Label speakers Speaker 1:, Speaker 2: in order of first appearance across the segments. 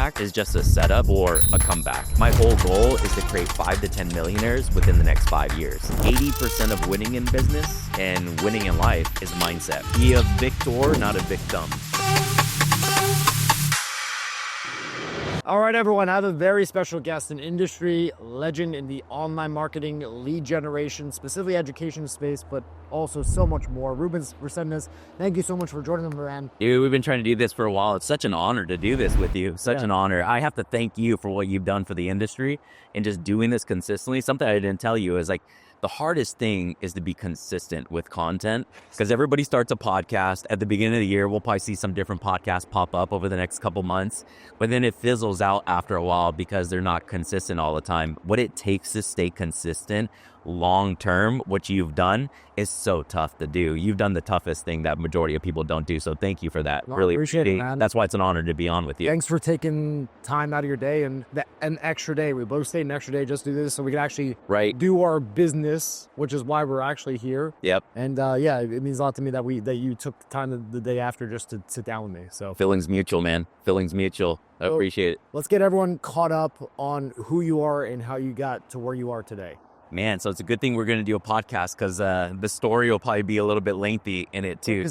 Speaker 1: comeback is just a setup or a comeback. My whole goal is to create 5 to 10 millionaires within the next 5 years. 80% of winning in business and winning in life is mindset. Be a victor, not a victim.
Speaker 2: All right, everyone, I have a very special guest, an industry legend in the online marketing, lead generation, specifically education space, but also so much more. Ruben Resendez, thank you so much for joining me, man.
Speaker 1: Dude, we've been trying to do this for a while. It's such an honor to do this with you. Such an honor. I have to thank you for what you've done for the industry and just doing this consistently. Something I didn't tell you is like, the hardest thing is to be consistent with content because everybody starts a podcast. At the beginning of the year, we'll probably see some different podcasts pop up over the next couple months, but then it fizzles out after a while because they're not consistent all the time. What it takes to stay consistent long term, what you've done is so tough to do. You've done the toughest thing that majority of people don't do. So thank you for that.
Speaker 2: Well,
Speaker 1: really
Speaker 2: appreciate it, man.
Speaker 1: That's why it's an honor to be on with you.
Speaker 2: Thanks for taking time out of your day and an extra day. We both stayed an extra day just to do this so we can actually do our business, which is why we're actually here.
Speaker 1: Yep.
Speaker 2: And yeah, it means a lot to me that you took the time the day after just to sit down with me. So
Speaker 1: feelings mutual, man. Feelings mutual. I appreciate it.
Speaker 2: Let's get everyone caught up on who you are and how you got to where you are today.
Speaker 1: Man, so it's a good thing we're going to do a podcast because the story will probably be a little bit lengthy in it too.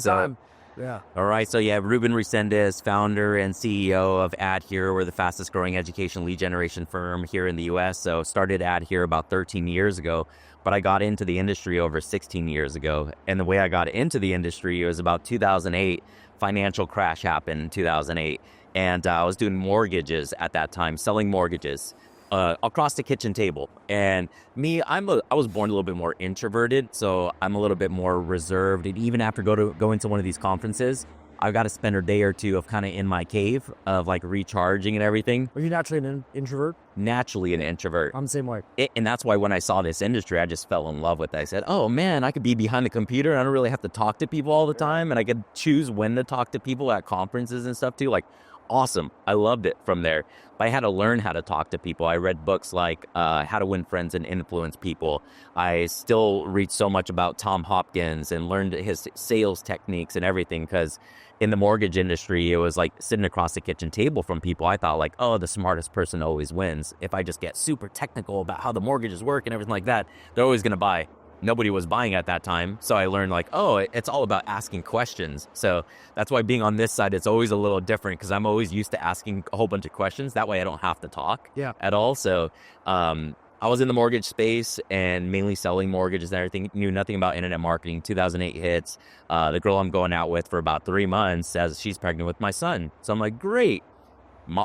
Speaker 2: Yeah.
Speaker 1: All right. So yeah, Ruben Resendez, founder and CEO of AdHere. We're the fastest growing education lead generation firm here in the U.S. So started AdHere about 13 years ago, but I got into the industry over 16 years ago. And the way I got into the industry was about 2008. Financial crash happened in 2008. And I was doing mortgages at that time, selling mortgages. Across the kitchen table. And me, I was born a little bit more introverted, so I'm a little bit more reserved. And even after going to one of these conferences, I've got to spend a day or two of kind of in my cave of like recharging and everything.
Speaker 2: Are you naturally an introvert?
Speaker 1: Naturally an introvert.
Speaker 2: I'm the same way.
Speaker 1: And that's why when I saw this industry, I just fell in love with it. I said, oh man, I could be behind the computer and I don't really have to talk to people all the time. And I could choose when to talk to people at conferences and stuff too. Like, awesome. I loved it from there. But I had to learn how to talk to people. I read books like How to Win Friends and Influence People. I still read so much about Tom Hopkins and learned his sales techniques and everything because in the mortgage industry, it was like sitting across the kitchen table from people. I thought like, oh, the smartest person always wins. If I just get super technical about how the mortgages work and everything like that, they're always going to buy. Nobody was buying at that time. So I learned like, oh, it's all about asking questions. So that's why being on this side, it's always a little different because I'm always used to asking a whole bunch of questions. That way I don't have to talk at all. So I was in the mortgage space and mainly selling mortgages and everything. Knew nothing about internet marketing. 2008 hits. The girl I'm going out with for about 3 months says she's pregnant with my son. So I'm like, great.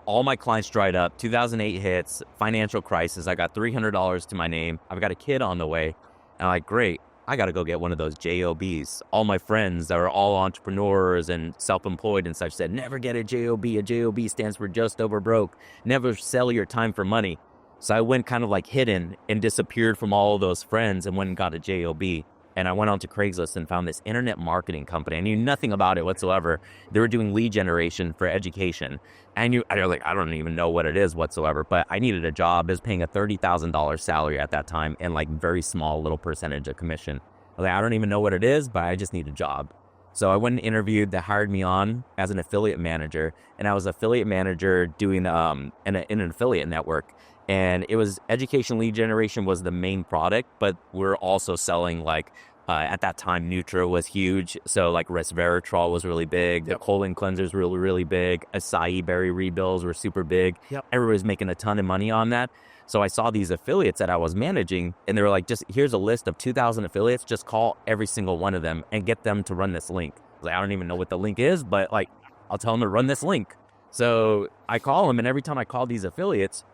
Speaker 1: All my clients dried up. 2008 hits. Financial crisis. I got $300 to my name. I've got a kid on the way. And I'm like, great, I got to go get one of those JOBs. All my friends that are all entrepreneurs and self-employed and such said, never get a JOB. A JOB stands for just over broke. Never sell your time for money. So I went kind of like hidden and disappeared from all of those friends and went and got a JOB. And I went onto Craigslist and found this internet marketing company. I knew nothing about it whatsoever. They were doing lead generation for education. And I don't even know what it is whatsoever, but I needed a job. It was paying a $30,000 salary at that time and like very small little percentage of commission. I don't even know what it is, but I just need a job. So I went and interviewed. They hired me on as an affiliate manager. And I was affiliate manager doing in an affiliate network. And it was education lead generation was the main product, but we're also selling like, at that time, Nutra was huge. So like resveratrol was really big. The colon cleansers were really, really big. Acai berry rebills were super big. Everybody was making a ton of money on that. So I saw these affiliates that I was managing and they were like, just here's a list of 2,000 affiliates. Just call every single one of them and get them to run this link. I was like, I don't even know what the link is, but like, I'll tell them to run this link. So I call them and every time I call these affiliates,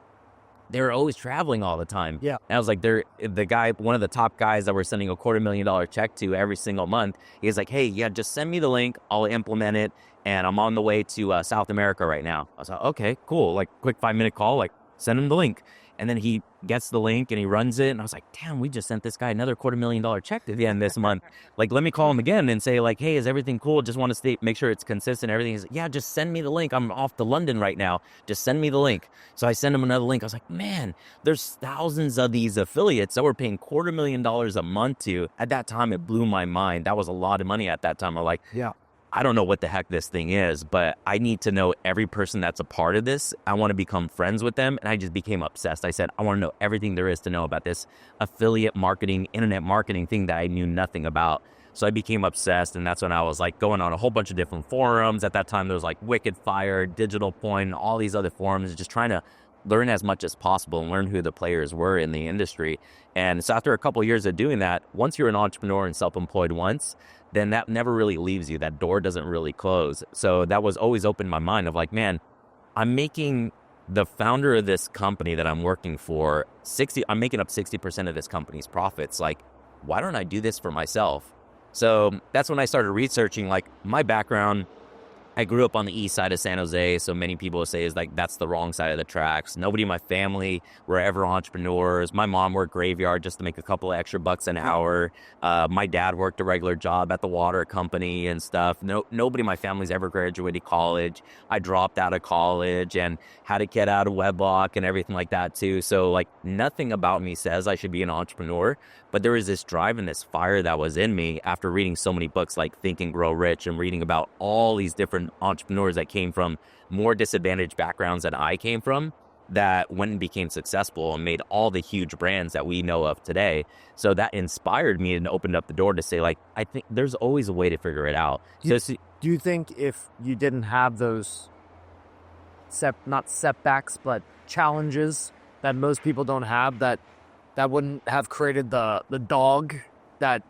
Speaker 1: they were always traveling all the time. And I was like, one of the top guys that we're sending a $250,000 check to every single month. He's like, hey, just send me the link. I'll implement it. And I'm on the way to South America right now. I was like, okay, cool. Like quick 5-minute call, like send him the link. And then he gets the link and he runs it. And I was like, damn, we just sent this guy another $250,000 check at the end this month. Like, let me call him again and say like, hey, is everything cool? Just want to make sure it's consistent. Everything is, yeah, just send me the link. I'm off to London right now. Just send me the link. So I send him another link. I was like, man, there's thousands of these affiliates that we're paying $250,000 a month to. At that time, it blew my mind. That was a lot of money at that time. I'm like, I don't know what the heck this thing is, but I need to know every person that's a part of this. I want to become friends with them. And I just became obsessed. I said, I want to know everything there is to know about this affiliate marketing, internet marketing thing that I knew nothing about. So I became obsessed. And that's when I was like going on a whole bunch of different forums. At that time, there was like Wicked Fire, Digital Point, all these other forums, just trying to learn as much as possible and learn who the players were in the industry. And so after a couple of years of doing that, once you're an entrepreneur and self-employed once, then that never really leaves you. That door doesn't really close. So that was always open in my mind of like, man, I'm making the founder of this company that I'm working for I'm making up 60% of this company's profits. Like, why don't I do this for myself? So that's when I started researching like my background. I grew up on the east side of San Jose, so many people say is like that's the wrong side of the tracks. Nobody in my family were ever entrepreneurs. My mom worked graveyard just to make a couple of extra bucks an hour. My dad worked a regular job at the water company and stuff. Nobody in my family's ever graduated college. I dropped out of college and had to get out of Weblog and everything like that too. So like nothing about me says I should be an entrepreneur, but there was this drive and this fire that was in me after reading so many books like Think and Grow Rich and reading about all these different entrepreneurs that came from more disadvantaged backgrounds than I came from that went and became successful and made all the huge brands that we know of today. So that inspired me and opened up the door to say, like, I think there's always a way to figure it out.
Speaker 2: Do you think if you didn't have those not setbacks, but challenges that most people don't have, that wouldn't have created the dog that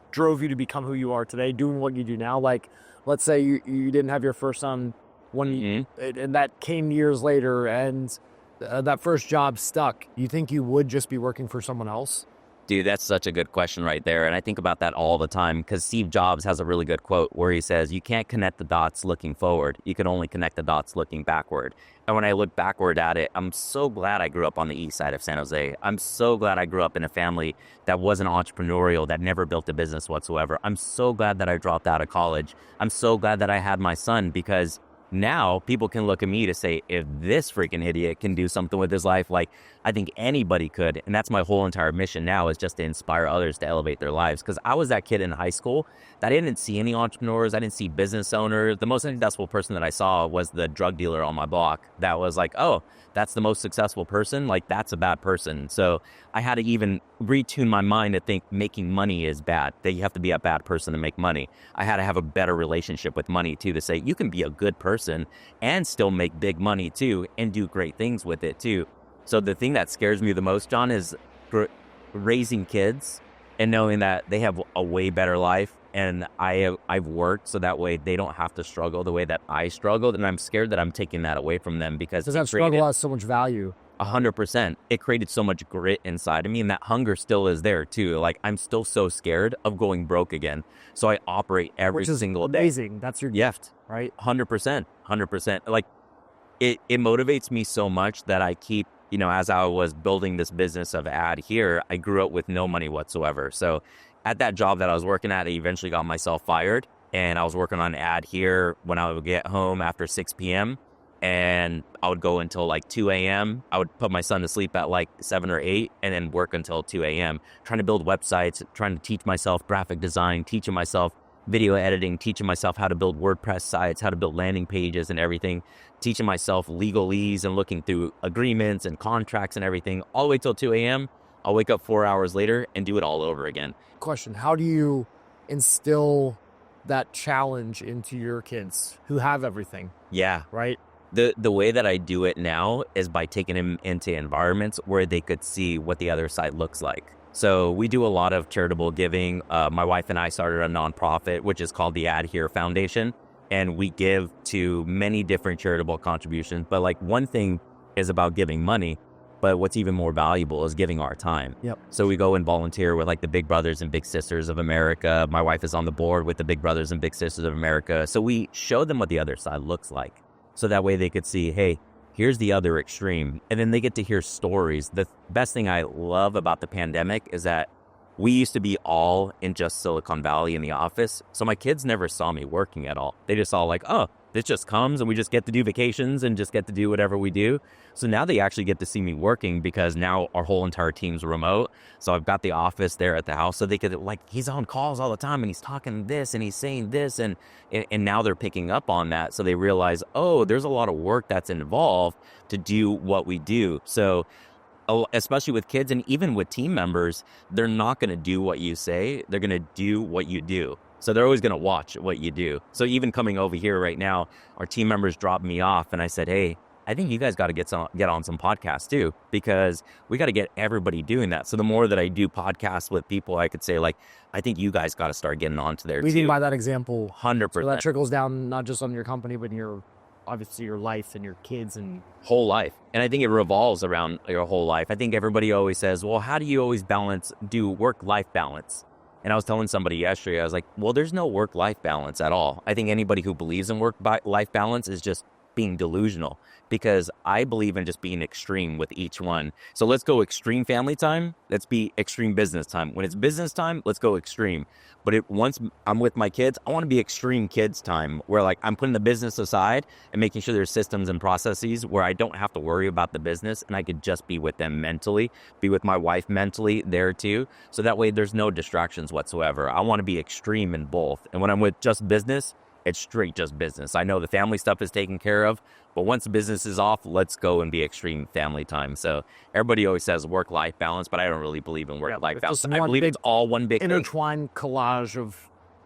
Speaker 2: drove you to become who you are today, doing what you do now? Like, let's say you didn't have your first son and that came years later, and that first job stuck. You think you would just be working for someone else?
Speaker 1: Dude, that's such a good question right there. And I think about that all the time because Steve Jobs has a really good quote where he says, you can't connect the dots looking forward. You can only connect the dots looking backward. And when I look backward at it, I'm so glad I grew up on the east side of San Jose. I'm so glad I grew up in a family that wasn't entrepreneurial, that never built a business whatsoever. I'm so glad that I dropped out of college. I'm so glad that I had my son, because now people can look at me to say, if this freaking idiot can do something with his life, like I think anybody could. And that's my whole entire mission now, is just to inspire others to elevate their lives. Because I was that kid in high school that I didn't see any entrepreneurs. I didn't see business owners. The most successful person that I saw was the drug dealer on my block. That was like, oh, that's the most successful person. Like, that's a bad person. So I had to even retune my mind to think making money is bad, that you have to be a bad person to make money. I had to have a better relationship with money too, to say you can be a good person and still make big money too and do great things with it too. So the thing that scares me the most, John, is raising kids and knowing that they have a way better life. And I've worked so that way they don't have to struggle the way that I struggled. And I'm scared that I'm taking that away from them, because
Speaker 2: that struggle has so much value.
Speaker 1: 100%. It created so much grit inside of me, and that hunger still is there too. Like, I'm still so scared of going broke again. So I operate every single day.
Speaker 2: Amazing. That's your gift, right?
Speaker 1: 100%. 100%. Like, it motivates me so much that I keep, as I was building this business of ad here, I grew up with no money whatsoever. So at that job that I was working at, I eventually got myself fired, and I was working on ad here when I would get home after 6 p.m. and I would go until like 2 a.m. I would put my son to sleep at like 7 or 8 and then work until 2 a.m. trying to build websites, trying to teach myself graphic design, teaching myself video editing, teaching myself how to build WordPress sites, how to build landing pages and everything, teaching myself legalese and looking through agreements and contracts and everything, all the way till 2 a.m. I'll wake up 4 hours later and do it all over again.
Speaker 2: Question: how do you instill that challenge into your kids who have everything?
Speaker 1: Yeah.
Speaker 2: Right?
Speaker 1: The way that I do it now is by taking them into environments where they could see what the other side looks like. So we do a lot of charitable giving. My wife and I started a nonprofit, which is called the Ad Here Foundation. And we give to many different charitable contributions. But like, one thing is about giving money, but what's even more valuable is giving our time.
Speaker 2: Yep.
Speaker 1: So we go and volunteer with like the Big Brothers and Big Sisters of America. My wife is on the board with the Big Brothers and Big Sisters of America. So we show them what the other side looks like. So that way they could see, hey, here's the other extreme. And then they get to hear stories. The best thing I love about the pandemic is that we used to be all in just Silicon Valley in the office. So my kids never saw me working at all. They just saw like, oh, This just comes and we just get to do vacations and just get to do whatever we do. So now they actually get to see me working because now our whole entire team's remote. So I've got the office there at the house so they could, like, he's on calls all the time and he's talking this and he's saying this. And now they're picking up on that. So they realize, oh, there's a lot of work that's involved to do what we do. So especially with kids and even with team members, they're not going to do what you say. They're going to do what you do. So they're always going to watch what you do. So even coming over here right now, our team members dropped me off and I said, hey, I think you guys got to get on some podcasts too, because we got to get everybody doing that. So the more that I do podcasts with people, I could say, like, I think you guys got to start getting onto there too.
Speaker 2: We think by that example,
Speaker 1: 100%.
Speaker 2: So that trickles down not just on your company, but in your, obviously your life and your kids and
Speaker 1: whole life. And I think it revolves around your whole life. I think everybody always says, well, how do you always do work-life balance? And I was telling somebody yesterday, I was like, well, there's no work-life balance at all. I think anybody who believes in work-life balance is just being delusional, because I believe in just being extreme with each one. So let's go extreme family time. Let's be extreme business time. When it's business time, let's go extreme. But once I'm with my kids, I want to be extreme kids time, where like I'm putting the business aside and making sure there's systems and processes where I don't have to worry about the business and I could just be with them mentally, be with my wife mentally there too. So that way there's no distractions whatsoever. I want to be extreme in both. And when I'm with just business, it's straight just business. I know the family stuff is taken care of, but once the business is off, let's go and be extreme family time. So everybody always says work-life balance, but I don't really believe in work-life balance. I believe it's all one big
Speaker 2: intertwined collage of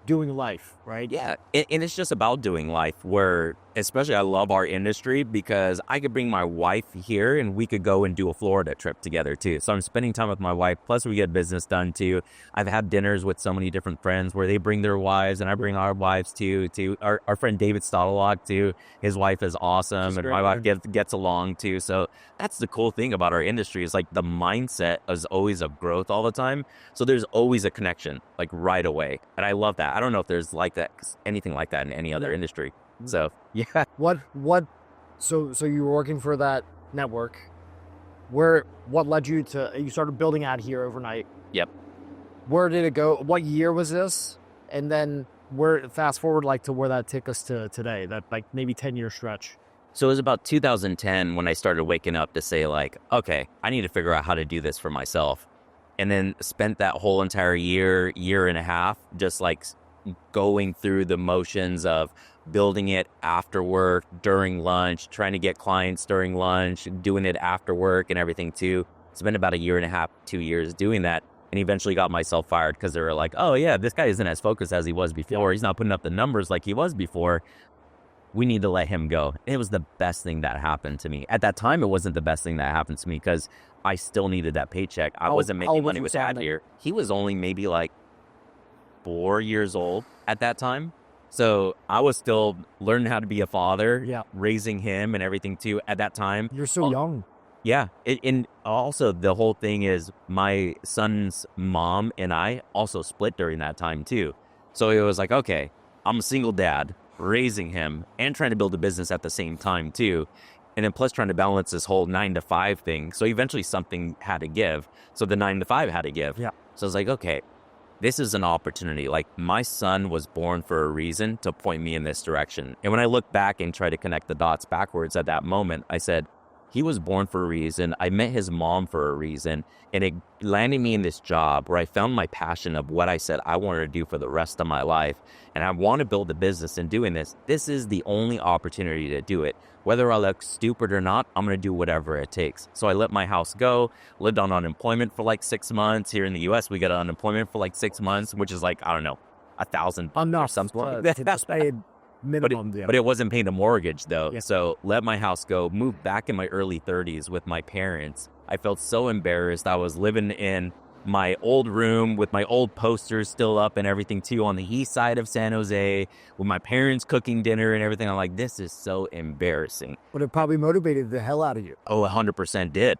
Speaker 2: doing life, right?
Speaker 1: Yeah, and it's just about doing life, where especially I love our industry because I could bring my wife here and we could go and do a Florida trip together too. So I'm spending time with my wife, plus we get business done too. I've had dinners with so many different friends where they bring their wives and I bring our wives too. Our friend David Stottlelock too, his wife is awesome and my wife gets along too. So that's the cool thing about our industry, is like the mindset is always of growth all the time. So there's always a connection, like right away. And I love that. I don't know if there's like that, anything like that in any other industry. So yeah.
Speaker 2: So you were working for that network. What led you started building out here overnight?
Speaker 1: Yep.
Speaker 2: Where did it go? What year was this? And then fast forward like to where that took us to today, that like maybe 10-year stretch.
Speaker 1: So it was about 2010 when I started waking up to say like, okay, I need to figure out how to do this for myself. And then spent that whole entire year and a half, just like going through the motions of building it after work, during lunch, trying to get clients during lunch, doing it after work and everything too. Spent about a year and a half, 2 years doing that, and eventually got myself fired because they were like, oh yeah, this guy isn't as focused as he was before. He's not putting up the numbers like he was before. We need to let him go. It was the best thing that happened to me. At that time, it wasn't the best thing that happened to me because I still needed that paycheck. I wasn't making money with that here. He was only maybe like 4 years old at that time. So I was still learning how to be a father, raising him and everything too at that time.
Speaker 2: You're so young.
Speaker 1: Yeah. And also the whole thing is my son's mom and I also split during that time too. So it was like, okay, I'm a single dad raising him and trying to build a business at the same time too. And then plus trying to balance this whole 9-to-5 thing. So eventually something had to give. So the 9-to-5 had to give.
Speaker 2: Yeah.
Speaker 1: So I was like, okay, this is an opportunity. Like my son was born for a reason to point me in this direction. And when I look back and try to connect the dots backwards at that moment, I said, he was born for a reason. I met his mom for a reason. And it landed me in this job where I found my passion of what I said I wanted to do for the rest of my life. And I want to build a business in doing this. This is the only opportunity to do it. Whether I look stupid or not, I'm going to do whatever it takes. So I let my house go, lived on unemployment for like 6 months. Here in the US, we got unemployment for like 6 months, which is like, I don't know, $1,000 or something like that.
Speaker 2: Minimum,
Speaker 1: but it wasn't paying a mortgage though. Yeah. So let my house go, moved back in my early 30s with my parents. I felt so embarrassed. I was living in my old room with my old posters still up and everything too on the east side of San Jose with my parents cooking dinner and everything. I'm like, this is so embarrassing.
Speaker 2: But it probably motivated the hell out of you.
Speaker 1: Oh, 100% did.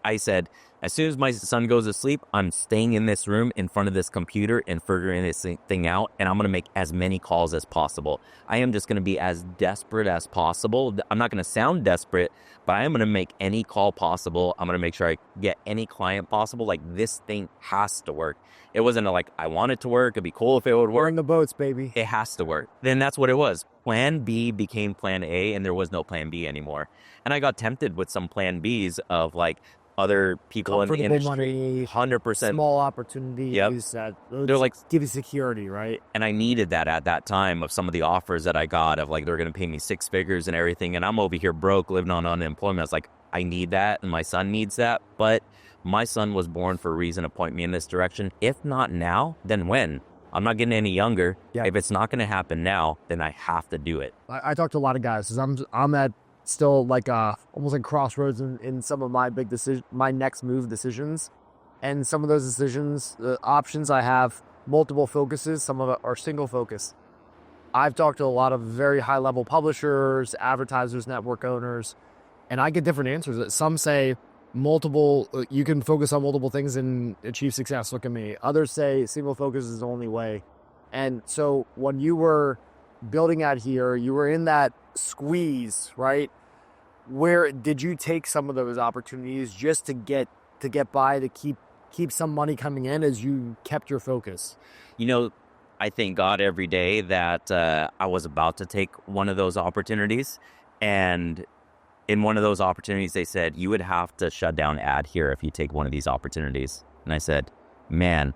Speaker 1: I said, As soon as my son goes to sleep, I'm staying in this room in front of this computer and figuring this thing out. And I'm going to make as many calls as possible. I am just going to be as desperate as possible. I'm not going to sound desperate, but I am going to make any call possible. I'm going to make sure I get any client possible. Like, this thing has to work. It wasn't like, I want it to work. It'd be cool if it would work.
Speaker 2: Burn the boats, baby.
Speaker 1: It has to work. Then that's what it was. Plan B became plan A, and there was no plan B anymore. And I got tempted with some plan Bs of like other people in the industry.
Speaker 2: Money,
Speaker 1: 100%.
Speaker 2: small opportunities.
Speaker 1: Yep.
Speaker 2: That
Speaker 1: They're like,
Speaker 2: give you security, right?
Speaker 1: And I needed that at that time of some of the offers that I got of like, they're going to pay me 6 figures and everything. And I'm over here broke, living on unemployment. I was like, I need that. And my son needs that. But my son was born for a reason to point me in this direction. If not now, then when? I'm not getting any younger.
Speaker 2: Yeah.
Speaker 1: If it's not going to happen now, then I have to do it.
Speaker 2: I talk to a lot of guys because I'm at still like almost like crossroads in some of my big decision, my next move decisions, and some of those decisions, the options I have multiple focuses. Some of it are single focus. I've talked to a lot of very high level publishers, advertisers, network owners, and I get different answers. Some say multiple, you can focus on multiple things and achieve success. Look at me. Others say single focus is the only way. And so when you were building out here, you were in that squeeze, right? Where did you take some of those opportunities just to get by, to keep some money coming in as you kept your focus?
Speaker 1: You know, I thank God every day that I was about to take one of those opportunities. And in one of those opportunities, they said, you would have to shut down ad here if you take one of these opportunities. And I said, man,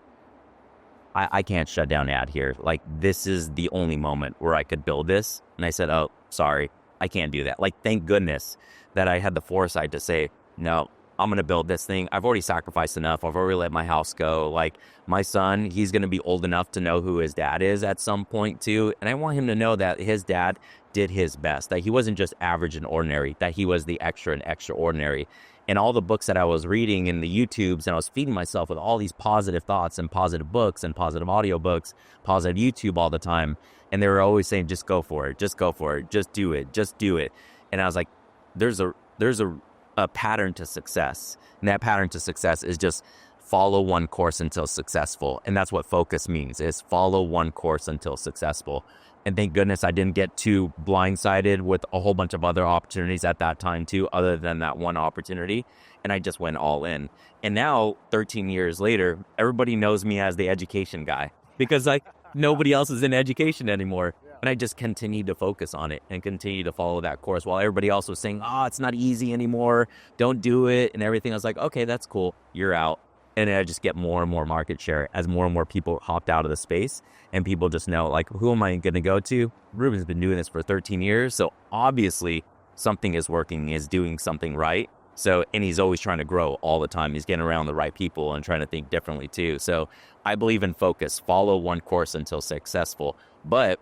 Speaker 1: I can't shut down ad here. Like, this is the only moment where I could build this. And I said, oh, sorry, I can't do that. Like, thank goodness that I had the foresight to say, no, I'm going to build this thing. I've already sacrificed enough. I've already let my house go. Like, my son, he's going to be old enough to know who his dad is at some point too. And I want him to know that his dad did his best, that he wasn't just average and ordinary, that he was the extra and extraordinary. And all the books that I was reading in the YouTubes, and I was feeding myself with all these positive thoughts and positive books and positive audiobooks, positive YouTube all the time. And they were always saying, just go for it, just go for it, just do it, just do it. And I was like, there's a pattern to success. And that pattern to success is just follow one course until successful. And that's what focus means, is follow one course until successful. And thank goodness I didn't get too blindsided with a whole bunch of other opportunities at that time too, other than that one opportunity. And I just went all in. And now, 13 years later, everybody knows me as the education guy because like nobody else is in education anymore. And I just continued to focus on it and continue to follow that course while everybody else was saying, oh, it's not easy anymore, don't do it, and everything. I was like, okay, that's cool, you're out. And then I just get more and more market share as more and more people hopped out of the space, and people just know, like, who am I going to go to? Ruben's been doing this for 13 years, so obviously something is working, is doing something right. So, and he's always trying to grow all the time. He's getting around the right people and trying to think differently too. So I believe in focus, follow one course until successful. But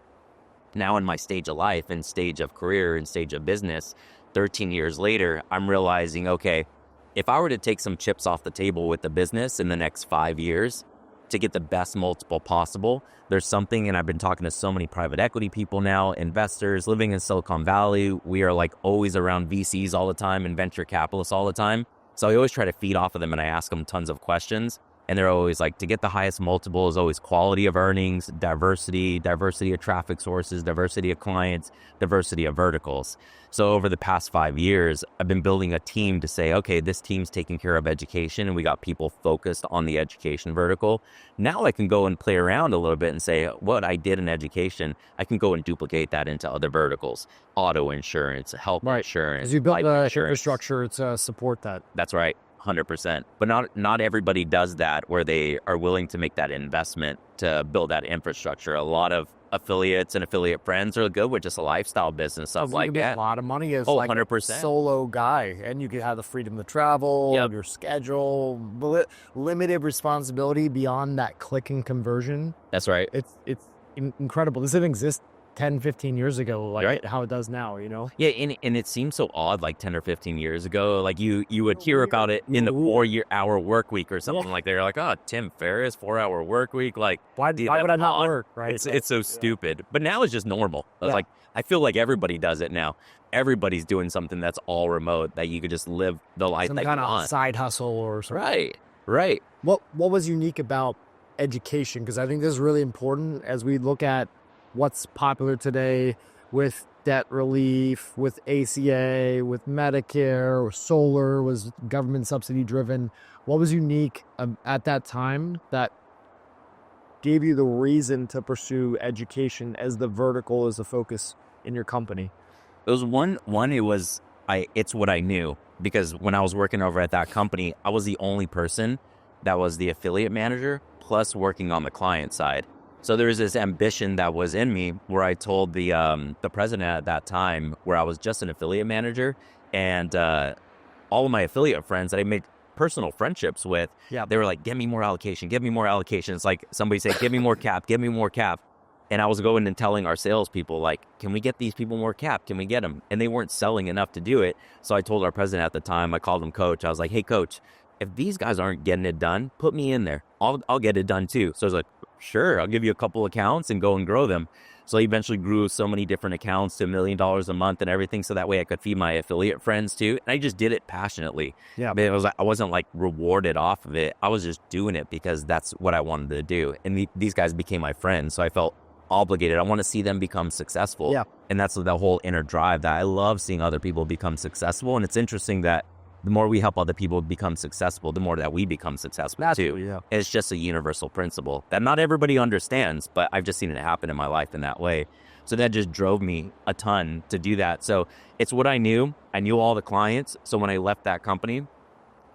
Speaker 1: now in my stage of life and stage of career and stage of business, 13 years later, I'm realizing, okay, if I were to take some chips off the table with the business in the next 5 years to get the best multiple possible, there's something, and I've been talking to so many private equity people now, investors living in Silicon Valley. We are like always around VCs all the time and venture capitalists all the time. So I always try to feed off of them and I ask them tons of questions. And they're always like, to get the highest multiple is always quality of earnings, diversity of traffic sources, diversity of clients, diversity of verticals. So over the past 5 years, I've been building a team to say, okay, this team's taking care of education and we got people focused on the education vertical. Now I can go and play around a little bit and say, what I did in education, I can go and duplicate that into other verticals, auto insurance, health insurance,
Speaker 2: as you build the
Speaker 1: insurance.
Speaker 2: Infrastructure to support that.
Speaker 1: That's right. 100%. But not everybody does that where they are willing to make that investment to build that infrastructure. A lot of affiliates and affiliate friends are good with just a lifestyle business, stuff like that.
Speaker 2: A lot of money as
Speaker 1: 100%.
Speaker 2: A solo guy, and you can have the freedom to travel, your schedule, limited responsibility beyond that clicking conversion.
Speaker 1: That's right.
Speaker 2: It's incredible. This didn't exist 10, 15 years ago, how it does now, you know?
Speaker 1: Yeah, and it seems so odd, like 10 or 15 years ago. Like you would hear about it in the 4-hour work week or something like that. You're like, oh, Tim Ferriss, 4-hour work week. Like,
Speaker 2: why would I not work, right?
Speaker 1: It's so stupid. But now it's just normal. It's like, I feel like everybody does it now. Everybody's doing something that's all remote, that you could just live the life
Speaker 2: Some
Speaker 1: that
Speaker 2: kind
Speaker 1: you
Speaker 2: of
Speaker 1: want.
Speaker 2: side hustle or something.
Speaker 1: Right.
Speaker 2: What was unique about education? Because I think this is really important as we look at what's popular today with debt relief, with ACA, with Medicare, or solar was government subsidy driven. What was unique at that time that gave you the reason to pursue education as the vertical, as the focus in your company?
Speaker 1: It was one, it's what I knew, because when I was working over at that company, I was the only person that was the affiliate manager plus working on the client side. So there was this ambition that was in me where I told the president at that time, where I was just an affiliate manager, and all of my affiliate friends that I made personal friendships with, they were like, give me more allocation. It's like somebody said, give me more cap. And I was going and telling our salespeople, like, can we get these people more cap? Can we get them? And they weren't selling enough to do it. So I told our president at the time, I called him coach. I was like, hey, coach, if these guys aren't getting it done, put me in there. I'll get it done too. So I was like, sure, I'll give you a couple accounts and go and grow them. So I eventually grew so many different accounts to $1 million a month and everything. So that way I could feed my affiliate friends too. And I just did it passionately.
Speaker 2: Yeah.
Speaker 1: I mean, I wasn't like rewarded off of it. I was just doing it because that's what I wanted to do. And these guys became my friends. So I felt obligated. I want to see them become successful.
Speaker 2: Yeah.
Speaker 1: And that's the whole inner drive, that I love seeing other people become successful. And it's interesting that the more we help other people become successful, the more that we become successful too.
Speaker 2: Yeah.
Speaker 1: It's just a universal principle that not everybody understands, but I've just seen it happen in my life in that way. So that just drove me a ton to do that. So it's what I knew. I knew all the clients. So when I left that company,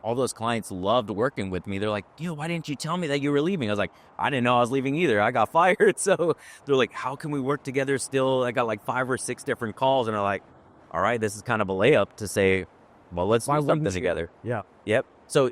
Speaker 1: all those clients loved working with me. They're like, dude, why didn't you tell me that you were leaving? I was like, I didn't know I was leaving either. I got fired. So they're like, how can we work together still? I got like 5 or 6 different calls. And they're like, all right, this is kind of a layup to say, well, let's do something together.
Speaker 2: Yeah.
Speaker 1: Yep. So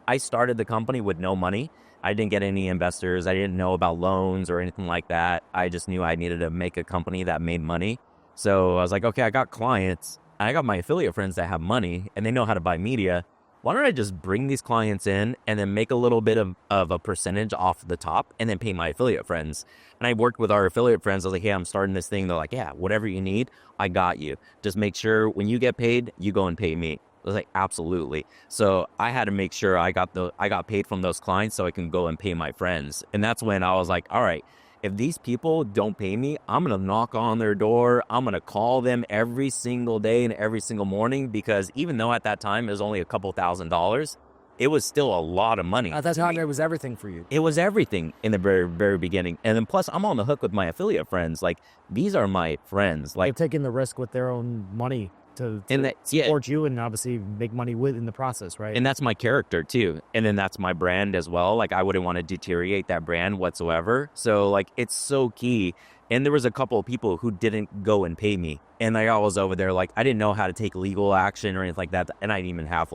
Speaker 1: I started the company with no money. I didn't get any investors. I didn't know about loans or anything like that. I just knew I needed to make a company that made money. So I was like, okay, I got clients. I got my affiliate friends that have money and they know how to buy media. Why don't I just bring these clients in and then make a little bit of a percentage off the top and then pay my affiliate friends? And I worked with our affiliate friends. I was like, hey, I'm starting this thing. They're like, yeah, whatever you need, I got you. Just make sure when you get paid, you go and pay me. I was like, absolutely. So I had to make sure I got paid from those clients so I can go and pay my friends. And that's when I was like, all right, if these people don't pay me, I'm going to knock on their door. I'm going to call them every single day and every single morning, because even though at that time it was only a couple $1,000s, it was still a lot of money.
Speaker 2: At that time, it was everything for you.
Speaker 1: It was everything in the very, very beginning. And then plus I'm on the hook with my affiliate friends. Like, these are my friends. Like,
Speaker 2: they're taking the risk with their own money to support you and obviously make money in the process, right?
Speaker 1: And that's my character too. And then that's my brand as well. Like, I wouldn't want to deteriorate that brand whatsoever. So like, it's so key. And there was a couple of people who didn't go and pay me. And like, I was over there, like, I didn't know how to take legal action or anything like that. And I didn't even have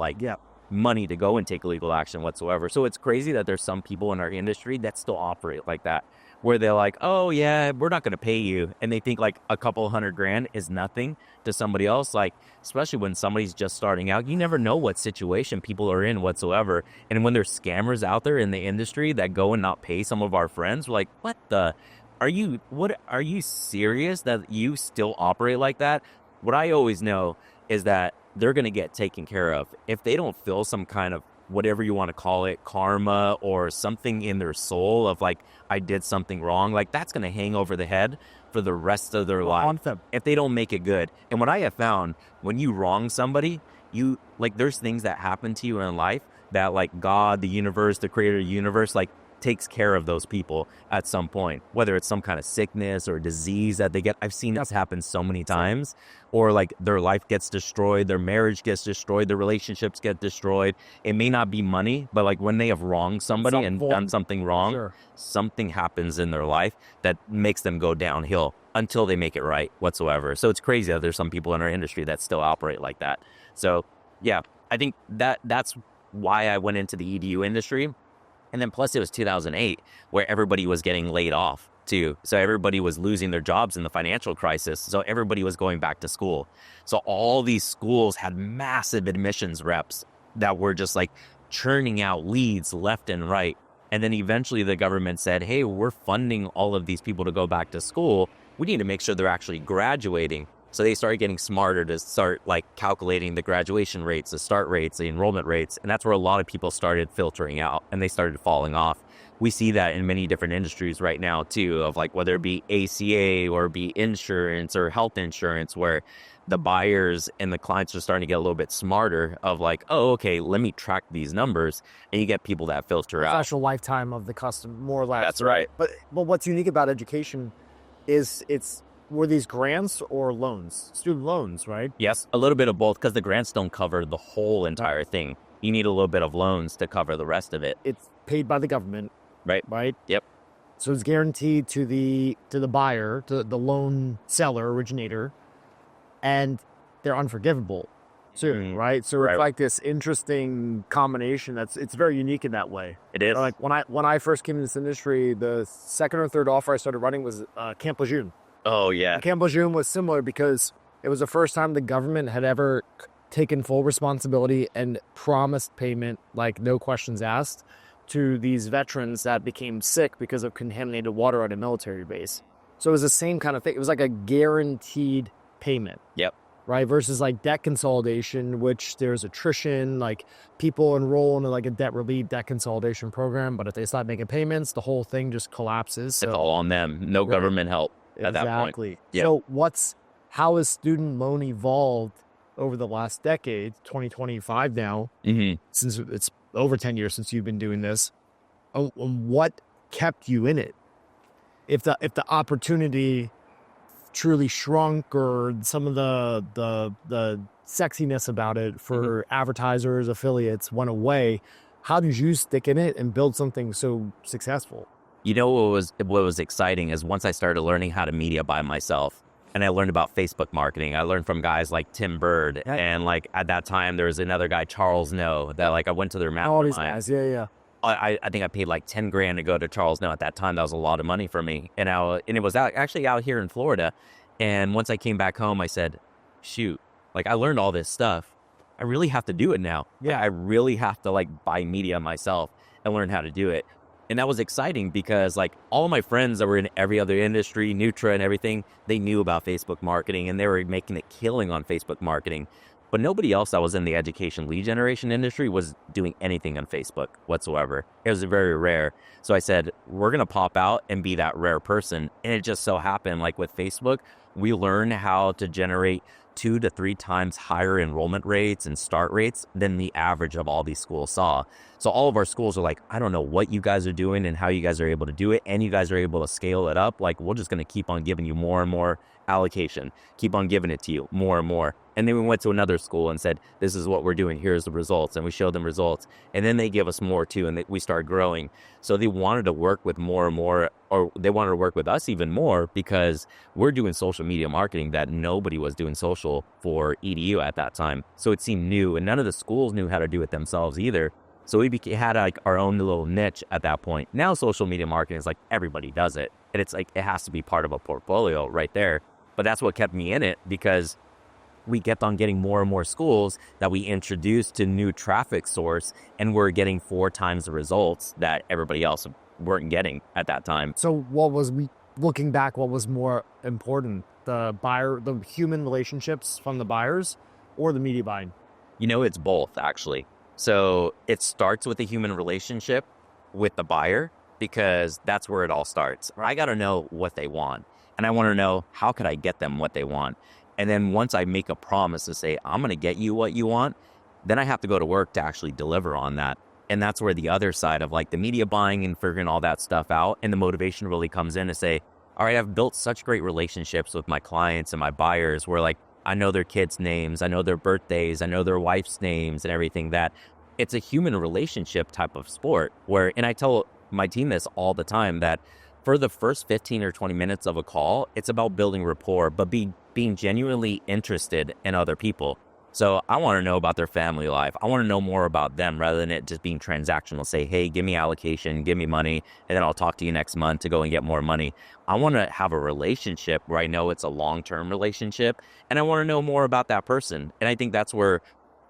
Speaker 1: money to go and take legal action whatsoever. So it's crazy that there's some people in our industry that still operate like that, where they're like, oh yeah, we're not going to pay you. And they think like a couple $100,000 is nothing to somebody else. Like, especially when somebody's just starting out, you never know what situation people are in whatsoever. And when there's scammers out there in the industry that go and not pay some of our friends, we're like, are you serious that you still operate like that? What I always know is that they're going to get taken care of. If they don't feel some kind of, whatever you want to call it, karma or something in their soul of like, I did something wrong, like, that's going to hang over the head for the rest of their life if they don't make it good. And what I have found, when you wrong somebody, there's things that happen to you in life that like God, the universe, the creator of the universe, like, takes care of those people at some point, whether it's some kind of sickness or disease that they get. I've seen this happen so many times, or like their life gets destroyed, their marriage gets destroyed, their relationships get destroyed. It may not be money, but like when they have wronged somebody and done something wrong, something happens in their life that makes them go downhill until they make it right whatsoever. So it's crazy that there's some people in our industry that still operate like that. So yeah, I think that's why I went into the EDU industry. And then plus it was 2008 where everybody was getting laid off too. So everybody was losing their jobs in the financial crisis. So everybody was going back to school. So all these schools had massive admissions reps that were just like churning out leads left and right. And then eventually the government said, hey, we're funding all of these people to go back to school. we need to make sure they're actually graduating. So they started getting smarter to start like calculating the graduation rates, the start rates, the enrollment rates. And that's where a lot of people started filtering out and they started falling off. We see that in many different industries right now too, of like whether it be ACA or be insurance or health insurance, where the buyers and the clients are starting to get a little bit smarter of like, oh, okay, let me track these numbers. And you get people that filter out.
Speaker 2: Professional lifetime of the customer, more or less.
Speaker 1: That's right.
Speaker 2: But what's unique about education is were these grants or loans? Student loans, right?
Speaker 1: Yes, a little bit of both, because the grants don't cover the whole entire thing. You need a little bit of loans to cover the rest of it.
Speaker 2: It's paid by the government,
Speaker 1: right?
Speaker 2: Right.
Speaker 1: Yep.
Speaker 2: So it's guaranteed to the buyer, to the loan seller, originator, and they're unforgivable soon, right? So it's like this interesting combination it's very unique in that way.
Speaker 1: It is.
Speaker 2: Like when I first came in this industry, the second or third offer I started running was Camp Lejeune.
Speaker 1: Oh, yeah.
Speaker 2: And Camp Lejeune was similar because it was the first time the government had ever taken full responsibility and promised payment, like no questions asked, to these veterans that became sick because of contaminated water at a military base. So it was the same kind of thing. It was like a guaranteed payment.
Speaker 1: Yep.
Speaker 2: Right? Versus like debt consolidation, which there's attrition, like people enroll in like a debt relief, debt consolidation program, but if they stop making payments, the whole thing just collapses. So,
Speaker 1: it's all on them. No government help at that point.
Speaker 2: Exactly.
Speaker 1: Yep.
Speaker 2: So how has student loan evolved over the last decade, 2025 now, since it's over 10 years since you've been doing this? What kept you in it? If the opportunity truly shrunk, or some of the sexiness about it for advertisers, affiliates went away, how did you stick in it and build something so successful?
Speaker 1: You know what was exciting is once I started learning how to media buy myself, and I learned about Facebook marketing. I learned from guys like Tim Bird, and like at that time there was another guy, Charles No, that like I went to their mastermind.
Speaker 2: All these guys, yeah.
Speaker 1: I think I paid like 10 grand to go to Charles No. At that time, that was a lot of money for me. And it was actually out here in Florida. And once I came back home, I said, shoot, like I learned all this stuff. I really have to do it now.
Speaker 2: Yeah.
Speaker 1: I really have to like buy media myself and learn how to do it. And that was exciting because like all of my friends that were in every other industry, Nutra and everything, they knew about Facebook marketing and they were making a killing on Facebook marketing. But nobody else that was in the education lead generation industry was doing anything on Facebook whatsoever. It was very rare. So I said, we're going to pop out and be that rare person. And it just so happened, like with Facebook, we learned how to generate 2 to 3 times higher enrollment rates and start rates than the average of all these schools saw. So all of our schools are like, I don't know what you guys are doing and how you guys are able to do it. And you guys are able to scale it up. Like, we're just going to keep on giving you more and more allocation, keep on giving it to you more and more. And then we went to another school and said, this is what we're doing. Here's the results. And we showed them results. And then they give us more too. And we started growing. So they wanted to work with more and more, or they wanted to work with us even more because we're doing social media marketing that nobody was doing social for EDU at that time. So it seemed new, and none of the schools knew how to do it themselves either. So we had like our own little niche at that point. Now social media marketing is like everybody does it. And it's like it has to be part of a portfolio right there. But that's what kept me in it, because we kept on getting more and more schools that we introduced to new traffic source, and we're getting 4 times the results that everybody else weren't getting at that time.
Speaker 2: So looking back, what was more important, the human relationships from the buyers or the media buying?
Speaker 1: You know, it's both actually. So it starts with the human relationship with the buyer, because that's where it all starts. I got to know what they want, and I want to know how could I get them what they want. And then once I make a promise to say, I'm going to get you what you want, then I have to go to work to actually deliver on that. And that's where the other side of like the media buying and figuring all that stuff out, and the motivation really comes in to say, all right, I've built such great relationships with my clients and my buyers where like I know their kids' names, I know their birthdays, I know their wife's names and everything, that it's a human relationship type of sport where, and I tell my team this all the time, that for the first 15 or 20 minutes of a call, it's about building rapport, but being genuinely interested in other people. So I want to know about their family life. I want to know more about them rather than it just being transactional. Say, hey, give me allocation, give me money, and then I'll talk to you next month to go and get more money. I want to have a relationship where I know it's a long-term relationship, and I want to know more about that person. And I think that's where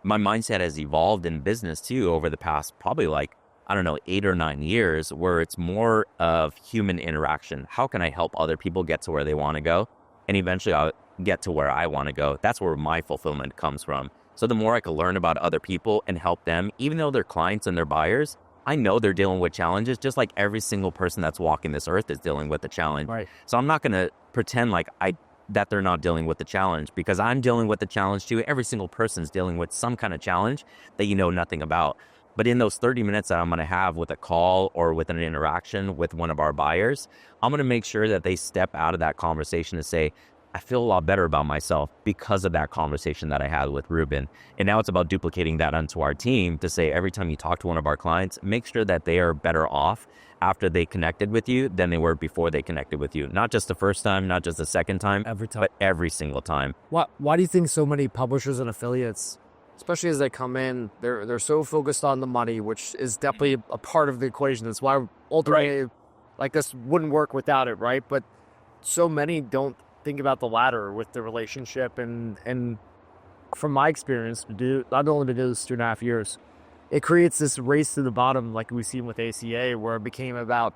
Speaker 1: my mindset has evolved in business too over the past probably like, I don't know, 8 or 9 years, where it's more of human interaction. How can I help other people get to where they want to go? And eventually I'll get to where I want to go. That's where my fulfillment comes from. So the more I can learn about other people and help them, even though they're clients and they're buyers, I know they're dealing with challenges just like every single person that's walking this earth is dealing with a challenge.
Speaker 2: Right.
Speaker 1: So I'm not going to pretend like that they're not dealing with the challenge, because I'm dealing with the challenge too. Every single person's dealing with some kind of challenge that you know nothing about. But in those 30 minutes that I'm going to have with a call or with an interaction with one of our buyers, I'm going to make sure that they step out of that conversation and say, I feel a lot better about myself because of that conversation that I had with Ruben. And now it's about duplicating that onto our team to say, every time you talk to one of our clients, make sure that they are better off after they connected with you than they were before they connected with you. Not just the first time, not just the second time,
Speaker 2: Every time.
Speaker 1: but every single time.
Speaker 2: Why do you think so many publishers and affiliates, especially as they come in, they're so focused on the money, which is definitely a part of the equation. That's why ultimately, like, this wouldn't work without it, right? But so many don't think about the latter with the relationship. And from my experience, I've only been doing this 2.5 years. It creates this race to the bottom, like we've seen with ACA, where it became about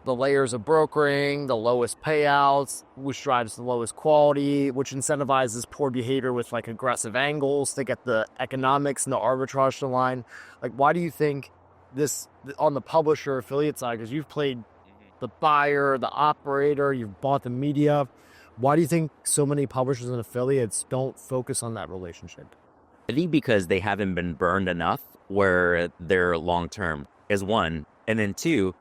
Speaker 2: the layers of brokering, the lowest payouts, which drives the lowest quality, which incentivizes poor behavior with like aggressive angles to get the economics and the arbitrage to line. Like, why do you think this on the publisher affiliate side? Because you've played the buyer, the operator, you've bought the media. Why do you think so many publishers and affiliates don't focus on that relationship?
Speaker 1: I think because they haven't been burned enough where they're long-term is one. And then two,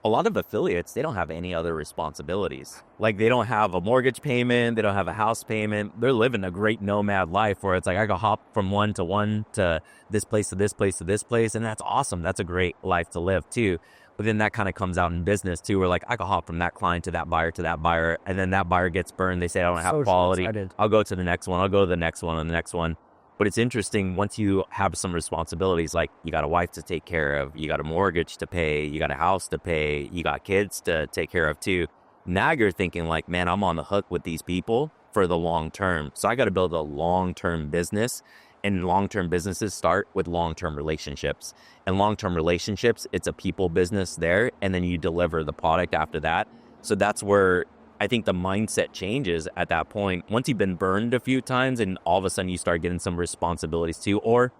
Speaker 1: a lot of affiliates, they don't have any other responsibilities. Like, they don't have a mortgage payment. They don't have a house payment. They're living a great nomad life where it's like, I go hop from one to this place to this place to this place. And that's awesome. That's a great life to live too. But then that kind of comes out in business too, where like, I can hop from that client to that buyer, and then that buyer gets burned. They say, I don't have quality. I'll go to the next one. I'll go to the next one and the next one. But it's interesting, once you have some responsibilities, like you got a wife to take care of, you got a mortgage to pay, you got a house to pay, you got kids to take care of too. Now you're thinking like, man, I'm on the hook with these people for the long term. So I got to build a long-term business, and long-term businesses start with long-term relationships. And long-term relationships, it's a people business there, and then you deliver the product after that. So that's where I think the mindset changes at that point. Once you've been burned a few times and all of a sudden you start getting some responsibilities too, or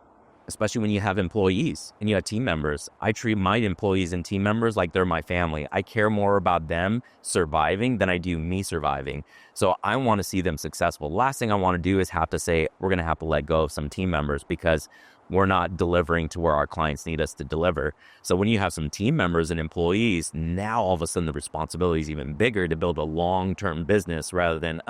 Speaker 1: especially when you have employees and you have team members. I treat my employees and team members like they're my family. I care more about them surviving than I do me surviving. So I want to see them successful. The last thing I want to do is have to say, we're going to have to let go of some team members because we're not delivering to where our clients need us to deliver. So when you have some team members and employees, now all of a sudden the responsibility is even bigger to build a long-term business rather than,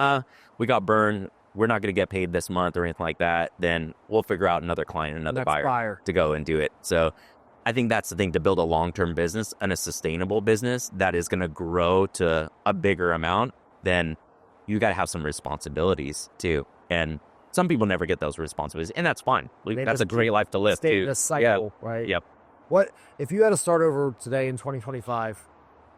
Speaker 1: we got burned, we're not going to get paid this month or anything like that. Then we'll figure out another client, another buyer to go and do it. So I think that's the thing, to build a long-term business and a sustainable business that is going to grow to a bigger amount. Then you got to have some responsibilities too. And some people never get those responsibilities, and that's fine. That's a great life to live too.
Speaker 2: Stay in a cycle, right?
Speaker 1: Yep.
Speaker 2: What if you had to start over today in 2025,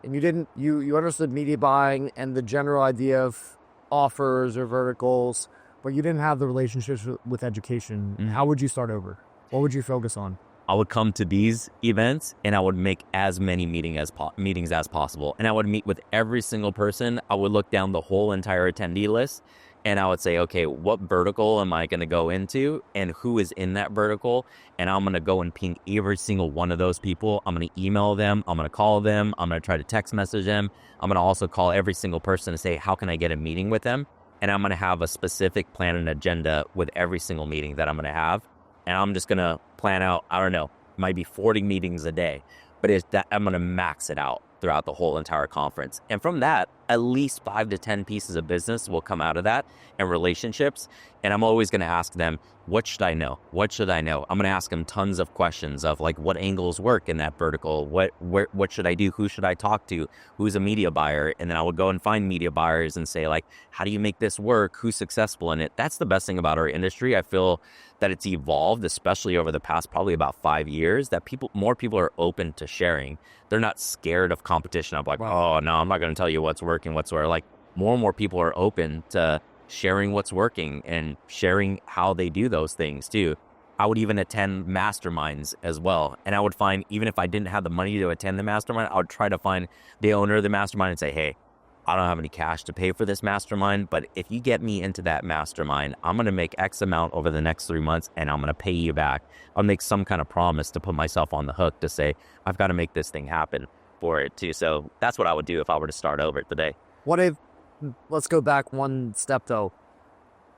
Speaker 2: and you understood media buying and the general idea of offers or verticals, but you didn't have the relationships with education?
Speaker 1: Mm-hmm.
Speaker 2: How would you start over? What would you focus on?
Speaker 1: I would come to these events and I would make as many meetings as possible. And I would meet with every single person. I would look down the whole entire attendee list and I would say, okay, what vertical am I going to go into and who is in that vertical? And I'm going to go and ping every single one of those people. I'm going to email them. I'm going to call them. I'm going to try to text message them. I'm going to also call every single person to say, how can I get a meeting with them? And I'm going to have a specific plan and agenda with every single meeting that I'm going to have. And I'm just going to plan out, I don't know, might be 40 meetings a day, but I'm going to max it out throughout the whole entire conference. And from that, at least 5 to 10 pieces of business will come out of that and relationships. And I'm always going to ask them, what should I know? What should I know? I'm going to ask them tons of questions of like, what angles work in that vertical? What should I do? Who should I talk to? Who's a media buyer? And then I would go and find media buyers and say like, how do you make this work? Who's successful in it? That's the best thing about our industry. I feel that it's evolved, especially over the past probably about 5 years, that more people are open to sharing. They're not scared of competition. I'm like, oh no, I'm not going to tell you what's working, whatsoever. Like, more and more people are open to sharing what's working and sharing how they do those things too. I would even attend masterminds as well. And I would find, even if I didn't have the money to attend the mastermind, I would try to find the owner of the mastermind and say, hey, I don't have any cash to pay for this mastermind, but if you get me into that mastermind, I'm going to make X amount over the next 3 months and I'm going to pay you back. I'll make some kind of promise to put myself on the hook to say, I've got to make this thing happen for it too. So that's what I would do if I were to start over today.
Speaker 2: Let's go back one step though.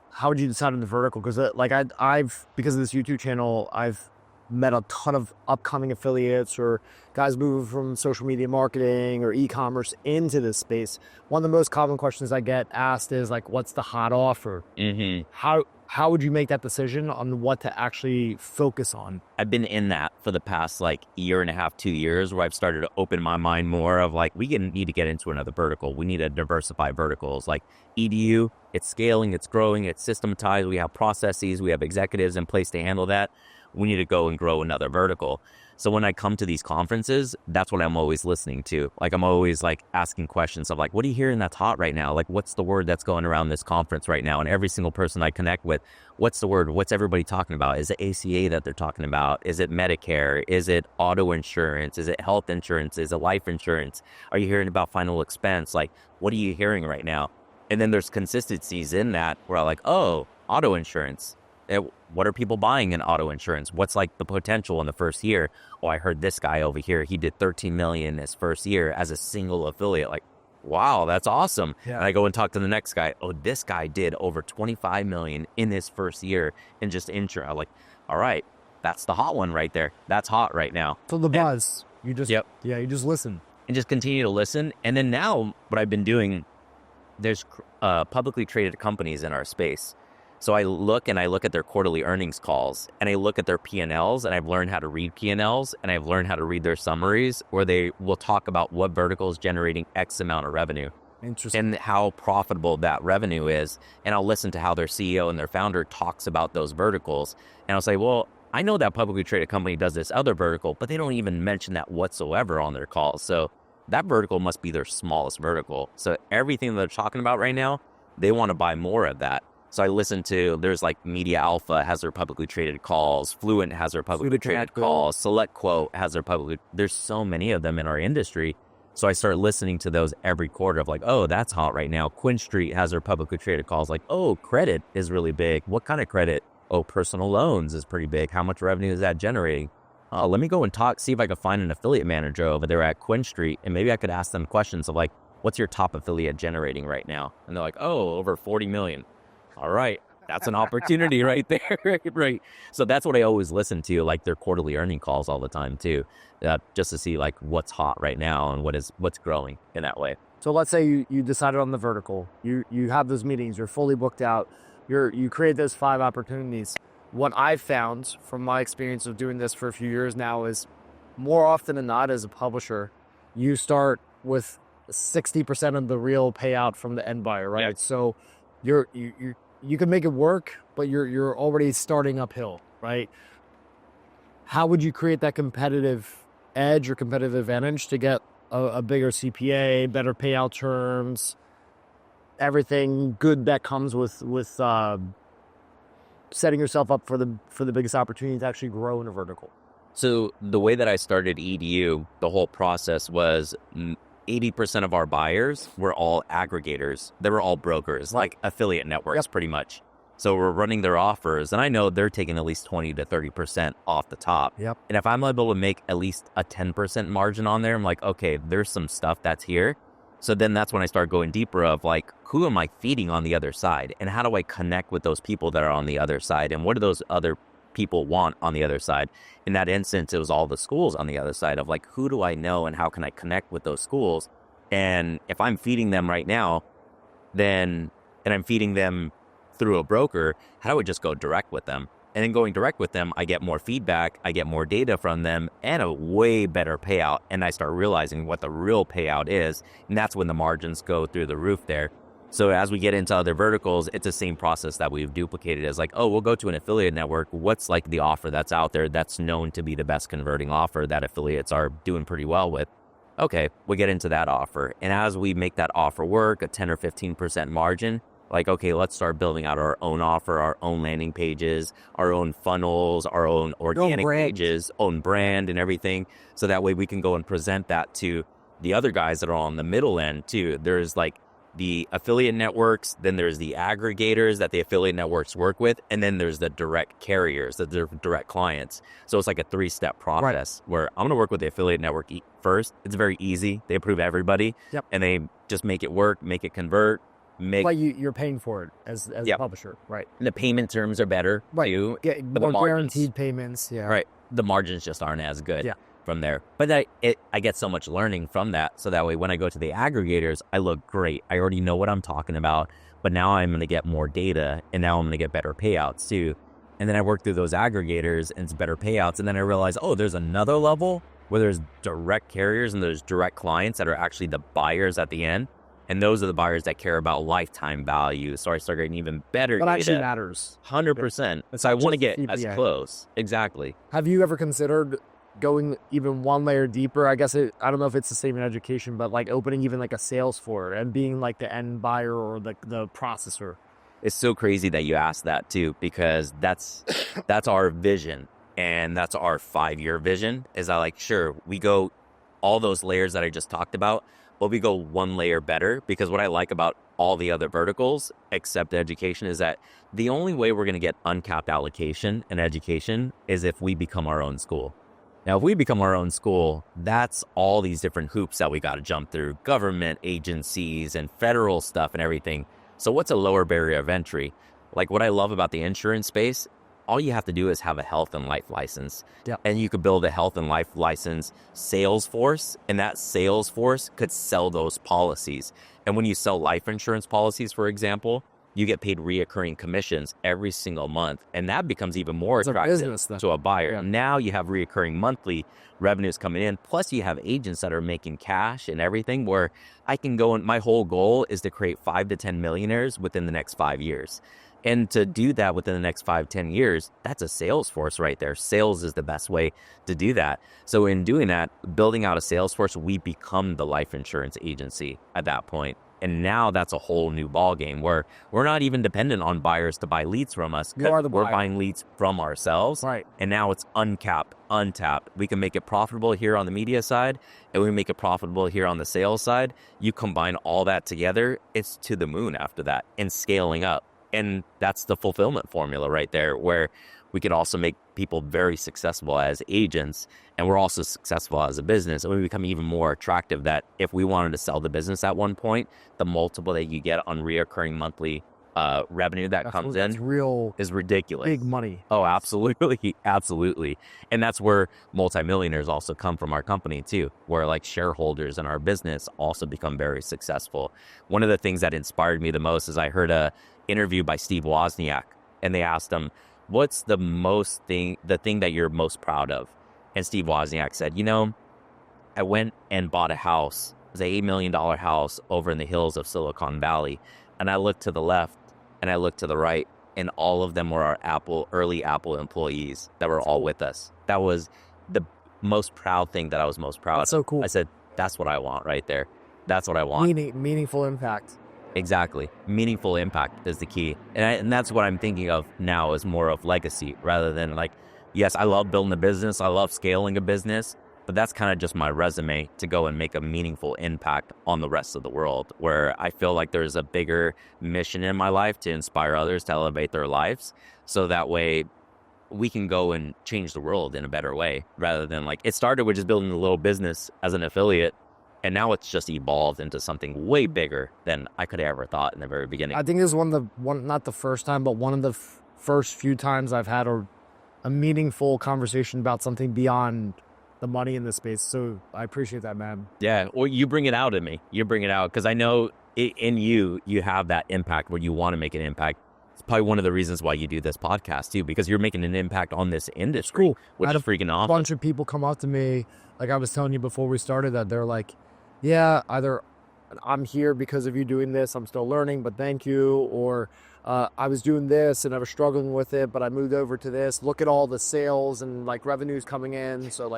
Speaker 2: How would you decide on the vertical? Because I've because of this YouTube channel, I've met a ton of upcoming affiliates or guys moving from social media marketing or e-commerce into this space. One of the most common questions I get asked is like, what's the hot offer? How would you make that decision on what to actually focus on?
Speaker 1: I've been in that for the past like year and a half, 2 years, where I've started to open my mind more of like, we need to get into another vertical. We need to diversify verticals like EDU. It's scaling, it's growing, it's systematized. We have processes, we have executives in place to handle that. We need to go and grow another vertical. So when I come to these conferences, that's what I'm always listening to. Like I'm always like asking questions of like, what are you hearing that's hot right now? Like what's the word that's going around this conference right now? And every single person I connect with, what's the word? What's everybody talking about? Is it ACA that they're talking about? Is it Medicare? Is it auto insurance? Is it health insurance? Is it life insurance? Are you hearing about final expense? Like what are you hearing right now? And then there's consistencies in that where I'm like, oh, auto insurance. What are people buying in auto insurance? What's like the potential in the first year? Oh, I heard this guy over here, he did 13 million his first year as a single affiliate. Like, wow, that's awesome.
Speaker 2: Yeah.
Speaker 1: And I go and talk to the next guy. Oh, this guy did over 25 million in his first year in just insurance. I'm like, all right, that's the hot one right there. That's hot right now.
Speaker 2: So the buzz, you just listen.
Speaker 1: And just continue to listen. And then now what I've been doing, there's publicly traded companies in our space. So I look at their quarterly earnings calls and I look at their P&Ls, and I've learned how to read P&Ls, and I've learned how to read their summaries where they will talk about what vertical is generating X amount of revenue.
Speaker 2: Interesting.
Speaker 1: And how profitable that revenue is. And I'll listen to how their CEO and their founder talks about those verticals. And I'll say, well, I know that publicly traded company does this other vertical, but they don't even mention that whatsoever on their calls. So that vertical must be their smallest vertical. So everything that they're talking about right now, they want to buy more of that. So I listen to, there's like Media Alpha has their publicly traded calls, Fluent has their publicly traded calls, Select Quote has their publicly, there's so many of them in our industry. So I start listening to those every quarter of like, oh, that's hot right now. Quinn Street has their publicly traded calls like, oh, credit is really big. What kind of credit? Oh, personal loans is pretty big. How much revenue is that generating? Let me go and see if I could find an affiliate manager over there at Quinn Street, and maybe I could ask them questions of like, what's your top affiliate generating right now? And they're like, oh, over 40 million. All right, that's an opportunity right there, right? So that's what I always listen to, like their quarterly earning calls all the time too, just to see like what's hot right now and what's growing in that way.
Speaker 2: So let's say you decided on the vertical, you have those meetings, you're fully booked out, you create those 5 opportunities. What I've found from my experience of doing this for a few years now is more often than not as a publisher, you start with 60% of the real payout from the end buyer, right?
Speaker 1: Yeah.
Speaker 2: So you can make it work, but you're already starting uphill, right? How would you create that competitive edge or competitive advantage to get a bigger CPA, better payout terms, everything good that comes with setting yourself up for the biggest opportunity to actually grow in a vertical?
Speaker 1: So the way that I started EDU, the whole process was 80% of our buyers were all aggregators. They were all brokers, like affiliate networks, pretty much. So we're running their offers, and I know they're taking at least 20 to 30% off the top.
Speaker 2: Yep.
Speaker 1: And if I'm able to make at least a 10% margin on there, I'm like, okay, there's some stuff that's here. So then that's when I start going deeper of like, who am I feeding on the other side? And how do I connect with those people that are on the other side? And what do those other people want on the other side? In that instance, it was all the schools on the other side of like, who do I know and how can I connect with those schools? And if I'm feeding them right now, and I'm feeding them through a broker, how do I just go direct with them? And then going direct with them, I get more feedback, I get more data from them, and a way better payout. And I start realizing what the real payout is. And that's when the margins go through the roof there. So as we get into other verticals, it's the same process that we've duplicated as like, oh, we'll go to an affiliate network. What's like the offer that's out there that's known to be the best converting offer that affiliates are doing pretty well with? Okay, we get into that offer. And as we make that offer work, a 10 or 15% margin, Like, okay, let's start building out our own offer, our own landing pages, our own funnels, our own organic pages, own brand and everything. So that way we can go and present that to the other guys that are on the middle end too. There's like the affiliate networks, then there's the aggregators that the affiliate networks work with, and then there's the direct carriers, the direct clients. So it's like a 3-step process where I'm going to work with the affiliate network first. It's very easy. They approve everybody and they just make it work, make it convert.
Speaker 2: Like you're paying for it as a publisher, right?
Speaker 1: And the payment terms are better too.
Speaker 2: Get more guaranteed payments,
Speaker 1: right. The margins just aren't as good from there. But I get so much learning from that. So that way, when I go to the aggregators, I look great. I already know what I'm talking about. But now I'm going to get more data, and now I'm going to get better payouts too. And then I work through those aggregators, and it's better payouts. And then I realize, oh, there's another level where there's direct carriers and there's direct clients that are actually the buyers at the end. And those are the buyers that care about lifetime value. So I start getting even better data.
Speaker 2: That actually matters.
Speaker 1: 100%. So I want to get as close. Exactly.
Speaker 2: Have you ever considered going even one layer deeper? I guess I don't know if it's the same in education, but like opening even like a sales for it and being like the end buyer or the processor.
Speaker 1: It's so crazy that you asked that too, because that's our vision. And that's our 5-year vision is sure, we go all those layers that I just talked about, but we go one layer better, because what I like about all the other verticals, except education, is that the only way we're going to get uncapped allocation in education is if we become our own school. Now, if we become our own school, that's all these different hoops that we got to jump through, government agencies and federal stuff and everything. So what's a lower barrier of entry? Like what I love about the insurance space, all you have to do is have a health and life license. And you could build a health and life license sales force, and that sales force could sell those policies. And when you sell life insurance policies, for example, you get paid reoccurring commissions every single month. And that becomes even more attractive to a buyer. Now you have reoccurring monthly revenues coming in. Plus you have agents that are making cash and everything, where I can go, and my whole goal is to create 5 to 10 millionaires within the next 5 years. And to do that within the next 5-10 years, that's a sales force right there. Sales is the best way to do that. So in doing that, building out a sales force, we become the life insurance agency at that point. And now that's a whole new ball game where we're not even dependent on buyers to buy leads from us. We're buying leads from ourselves.
Speaker 2: Right.
Speaker 1: And now it's untapped. We can make it profitable here on the media side, and we make it profitable here on the sales side. You combine all that together, it's to the moon after that and scaling up. And that's the fulfillment formula right there, where we can also make people very successful as agents, and we're also successful as a business. And we become even more attractive that if we wanted to sell the business at one point, the multiple that you get on reoccurring monthly revenue that comes in is ridiculous.
Speaker 2: Big money.
Speaker 1: Oh, absolutely. Absolutely. And that's where multimillionaires also come from our company too, where like shareholders in our business also become very successful. One of the things that inspired me the most is I heard a interview by Steve Wozniak, and they asked him, what's the thing that you're most proud of? And Steve Wozniak said, I went and bought a house. It was an $8 million house over in the hills of Silicon Valley. And I looked to the left and I looked to the right, and all of them were our early Apple employees that were all with us. That was the most proud thing that I was most proud of.
Speaker 2: That's so cool.
Speaker 1: I said, that's what I want right there. That's what I want.
Speaker 2: Meaningful impact.
Speaker 1: Exactly. Meaningful impact is the key. And that's what I'm thinking of now, is more of legacy rather than like, yes, I love building a business. I love scaling a business, but that's kind of just my resume to go and make a meaningful impact on the rest of the world, where I feel like there's a bigger mission in my life to inspire others to elevate their lives. So that way we can go and change the world in a better way, rather than like, it started with just building a little business as an affiliate. And now it's just evolved into something way bigger than I could have ever thought in the very beginning.
Speaker 2: I think this is not the first time, but one of the first few times I've had a meaningful conversation about something beyond the money in this space. So I appreciate that, man.
Speaker 1: Yeah. Well, you bring it out in me. You bring it out because I know in you have that impact where you want to make an impact. It's probably one of the reasons why you do this podcast too, because you're making an impact on this industry,
Speaker 2: cool.
Speaker 1: Which is freaking awesome.
Speaker 2: A bunch of people come up to me, like I was telling you before we started, that they're like, yeah, either I'm here because of you doing this, I'm still learning, but thank you, or I was doing this and I was struggling with it, but I moved over to this. Look at all the sales and like revenues coming in. So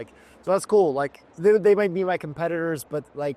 Speaker 2: that's cool. Like they might be my competitors, but like,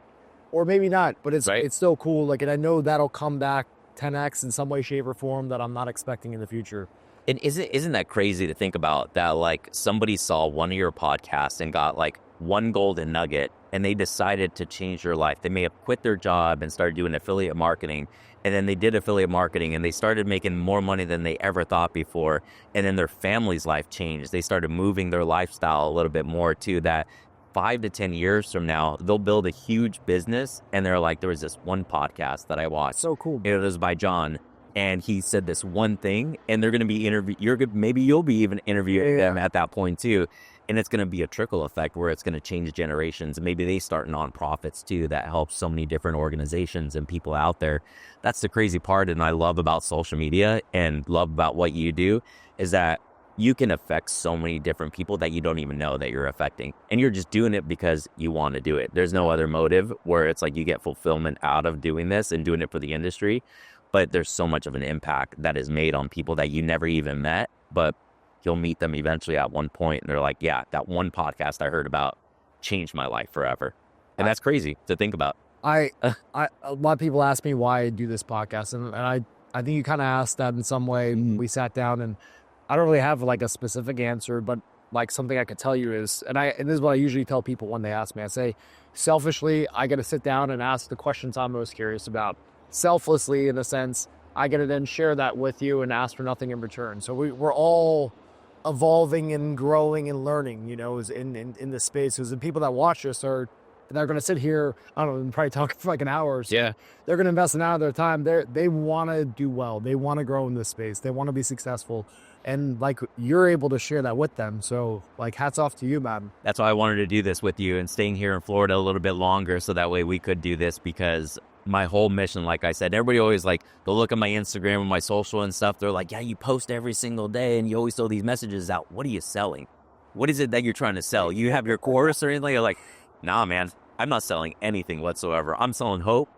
Speaker 2: or maybe not, but it's still cool. Like, and I know that'll come back 10x in some way, shape, or form that I'm not expecting in the future.
Speaker 1: And isn't that crazy to think about that? Like somebody saw one of your podcasts and got like one golden nugget, and they decided to change their life. They may have quit their job and started doing affiliate marketing, and then they did affiliate marketing and they started making more money than they ever thought before. And then their family's life changed. They started moving their lifestyle a little bit more to that. 5 to 10 years from now, they'll build a huge business, and they're like, there was this one podcast that I watched.
Speaker 2: So cool.
Speaker 1: It was by John. And he said this one thing, and they're going to be maybe you'll be even interviewing them at that point too. And it's going to be a trickle effect where it's going to change generations. Maybe they start nonprofits too that helps so many different organizations and people out there. That's the crazy part. And I love about social media and love about what you do is that you can affect so many different people that you don't even know that you're affecting. And you're just doing it because you want to do it. There's no other motive where it's like you get fulfillment out of doing this and doing it for the industry. But there's so much of an impact that is made on people that you never even met, but you'll meet them eventually at one point, and they're like, yeah, that one podcast I heard about changed my life forever. And that's crazy to think about.
Speaker 2: A lot of people ask me why I do this podcast, and I think you kind of asked that in some way. We sat down, and I don't really have like a specific answer, but like something I could tell you is, and this is what I usually tell people when they ask me. I say, selfishly, I got to sit down and ask the questions I'm most curious about. Selflessly, in a sense, I get to then share that with you and ask for nothing in return. So we're all evolving and growing and learning, in this space. Because the people that watch us they're going to sit here, I don't know, and probably talk for like an hour or so.
Speaker 1: Yeah.
Speaker 2: They're going to invest an hour of their time. They want to do well. They want to grow in this space. They want to be successful. And like you're able to share that with them. So like hats off to you, man.
Speaker 1: That's why I wanted to do this with you and staying here in Florida a little bit longer so that way we could do this, because my whole mission, like I said, everybody always like, they'll look at my Instagram and my social and stuff. They're like, yeah, you post every single day and you always throw these messages out. What are you selling? What is it that you're trying to sell? You have your course or anything? You're like, nah, man, I'm not selling anything whatsoever. I'm selling hope.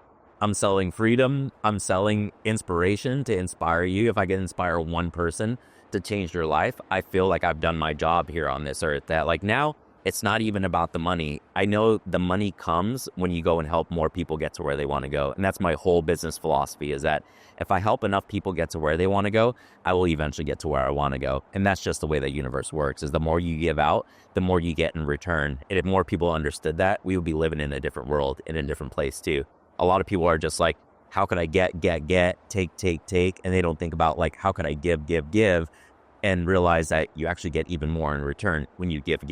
Speaker 1: I'm selling freedom. I'm selling inspiration to inspire you. If I can inspire one person to change their life, I feel like I've done my job here on this earth. That like now it's not even about the money. I know the money comes when you go and help more people get to where they want to go. And that's my whole business philosophy, is that if I help enough people get to where they want to go, I will eventually get to where I want to go. And that's just the way the universe works, is the more you give out, the more you get in return. And if more people understood that, we would be living in a different world, in a different place too. A lot of people are just like, how could I get, take, and they don't think about like, how could I give, and realize that you actually get even more in return when you give.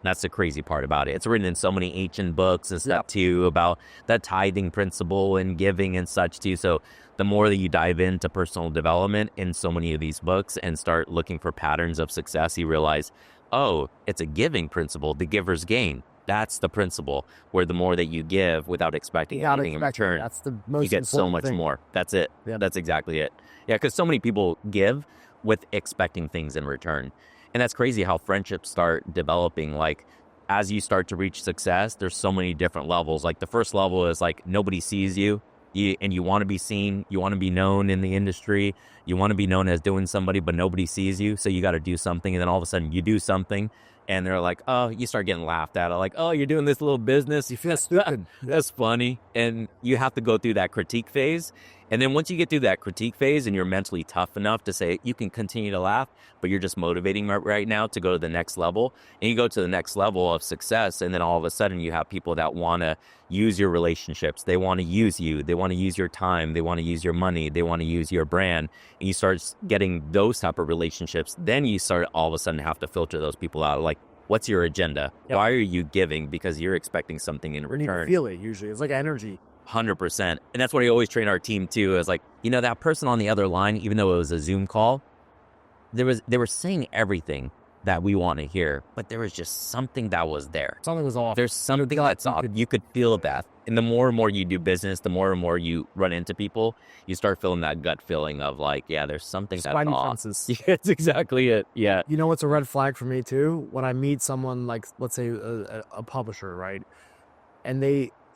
Speaker 1: That's the crazy part about it. It's written in so many ancient books and stuff too about the tithing principle and giving and such too. So the more that you dive into personal development in so many of these books and start looking for patterns of success, you realize, oh, it's a giving principle, the giver's gain. That's the principle, where the more that you give without expecting anything in return,
Speaker 2: that's the most
Speaker 1: you get so much
Speaker 2: thing.
Speaker 1: more. That's it.
Speaker 2: Yeah.
Speaker 1: That's exactly it. Yeah, because so many people give with expecting things in return. And that's crazy how friendships start developing. Like as you start to reach success, there's so many different levels. Like the first level is like nobody sees you, and you want to be seen. You want to be known in the industry. You want to be known as doing somebody, but nobody sees you. So you got to do something. And then all of a sudden you do something and they're like, oh, you start getting laughed at. Like, oh, you're doing this little business. You feel stupid. That's funny. And you have to go through that critique phase. And then once you get through that critique phase and you're mentally tough enough to say you can continue to laugh, but you're just motivating right now to go to the next level, and you go to the next level of success, and then all of a sudden you have people that want to use your relationships. They want to use you. They want to use your time. They want to use your money. They want to use your brand. And you start getting those type of relationships. Then you start all of a sudden have to filter those people out. Like, what's your agenda? Yep. Why are you giving? Because you're expecting something in return.
Speaker 2: You need to feel it usually. It's like energy.
Speaker 1: 100%. And that's what I always train our team too, is like, that person on the other line, even though it was a Zoom call, they were saying everything that we want to hear, but there was just something that was there.
Speaker 2: Something was off.
Speaker 1: There's something that's off. You could feel that. And the more and more you do business, the more and more you run into people, you start feeling that gut feeling of like, yeah, there's something that's off.
Speaker 2: Senses.
Speaker 1: Yeah, that's exactly it. Yeah.
Speaker 2: You know what's a red flag for me too? When I meet someone like, let's say a publisher, right? And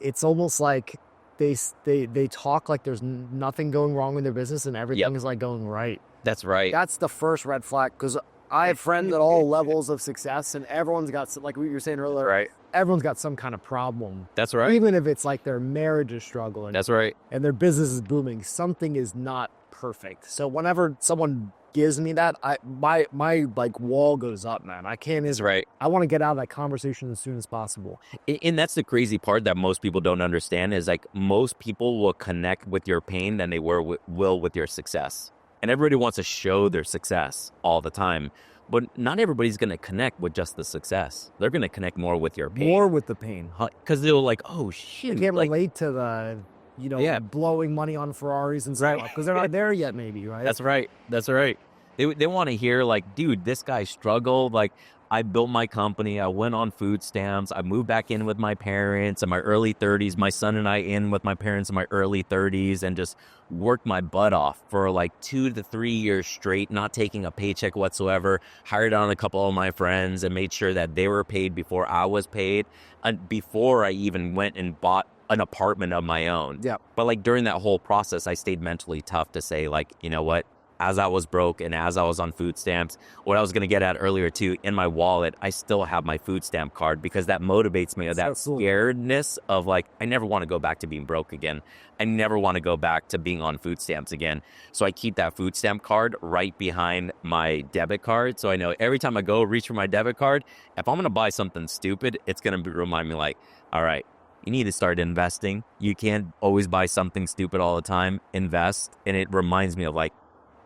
Speaker 2: it's almost like they talk like there's nothing going wrong in their business and everything is like going right.
Speaker 1: That's right.
Speaker 2: That's the first red flag, because I have friends at all levels of success, and everyone's got, like what you were saying earlier,
Speaker 1: Right.
Speaker 2: everyone's got some kind of problem.
Speaker 1: That's right.
Speaker 2: Even if it's like their marriage is struggling.
Speaker 1: That's right.
Speaker 2: And their business is booming, something is not perfect. So whenever someone gives me that, my like wall goes up, man. I can't.
Speaker 1: That's right.
Speaker 2: I want to get out of that conversation as soon as possible.
Speaker 1: And that's the crazy part that most people don't understand is like most people will connect with your pain than they will with your success. And everybody wants to show their success all the time. But not everybody's going to connect with just the success. They're going to connect more with your pain.
Speaker 2: More with the pain.
Speaker 1: Because they'll like, oh, shit.
Speaker 2: They can't
Speaker 1: like,
Speaker 2: relate to the, blowing money on Ferraris and stuff. Because they're not there yet, maybe, right?
Speaker 1: That's right. That's right. They want to hear like, dude, this guy struggled. Like, I built my company. I went on food stamps. I moved back in with my parents in my early 30s. My son and I in with my parents in my early 30s and just worked my butt off for like 2 to 3 years straight, not taking a paycheck whatsoever. Hired on a couple of my friends and made sure that they were paid before I was paid and before I even went and bought an apartment of my own.
Speaker 2: Yeah.
Speaker 1: But like during that whole process, I stayed mentally tough to say like, you know what? As I was broke and as I was on food stamps, what I was going to get at earlier too, in my wallet, I still have my food stamp card because that motivates me. That scaredness of like, I never want to go back to being broke again. I never want to go back to being on food stamps again. So I keep that food stamp card right behind my debit card. So I know every time I go reach for my debit card, if I'm going to buy something stupid, it's going to remind me like, all right, you need to start investing. You can't always buy something stupid all the time. Invest. And it reminds me of like,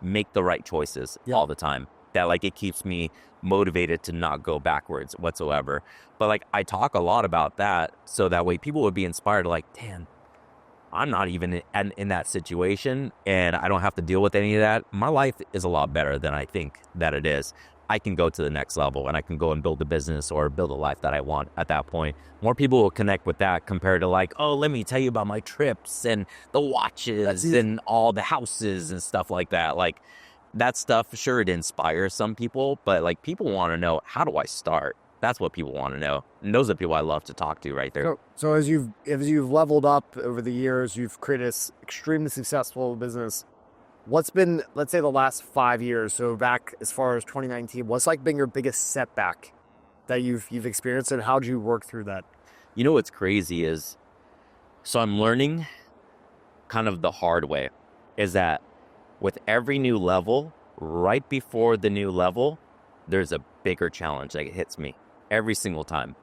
Speaker 1: make the right choices all the time. That like it keeps me motivated to not go backwards whatsoever. But like I talk a lot about that so that way people would be inspired like, damn, I'm not even in that situation and I don't have to deal with any of that. My life is a lot better than I think that it is. I can go to the next level and I can go and build a business or build a life that I want at that point. More people will connect with that compared to like, oh, let me tell you about my trips and the watches and all the houses and stuff like that. Like that stuff, sure, it inspires some people, but like people want to know, how do I start? That's what people want to know. And those are people I love to talk to right there.
Speaker 2: So as you've leveled up over the years, you've created this extremely successful business. What's been, let's say, the last 5 years, so back as far as 2019, what's like been your biggest setback that you've experienced, and how'd you work through that?
Speaker 1: You know what's crazy is, so I'm learning kind of the hard way, is that with every new level, right before the new level, there's a bigger challenge that hits me every single time.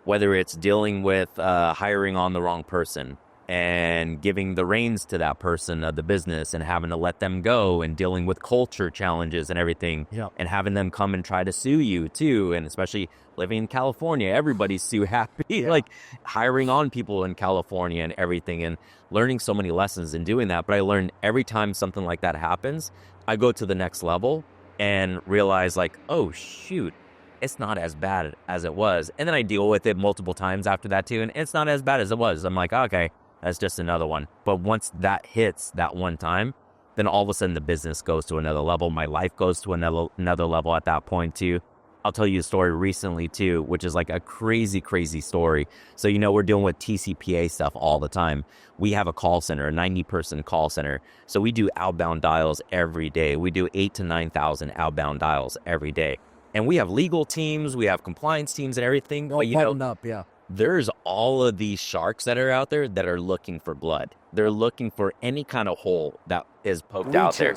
Speaker 1: Whether it's dealing with hiring on the wrong person, and giving the reins to that person of the business and having to let them go and dealing with culture challenges and everything and having them come and try to sue you too. And especially living in California, everybody's sue happy, like hiring on people in California and everything and learning so many lessons in doing that. But I learned every time something like that happens, I go to the next level and realize like, oh shoot, it's not as bad as it was. And then I deal with it multiple times after that too. And it's not as bad as it was. I'm like, okay, that's just another one. But once that hits that one time, then all of a sudden the business goes to another level. My life goes to another level at that point too. I'll tell you a story recently too, which is like a crazy, crazy story. So, we're dealing with TCPA stuff all the time. We have a call center, a 90-person call center. So we do outbound dials every day. We do 8,000 to 9,000 outbound dials every day. And we have legal teams, we have compliance teams and everything.
Speaker 2: All buttoned up,
Speaker 1: there's all of these sharks that are out there that are looking for blood. They're looking for any kind of hole that is poked out there.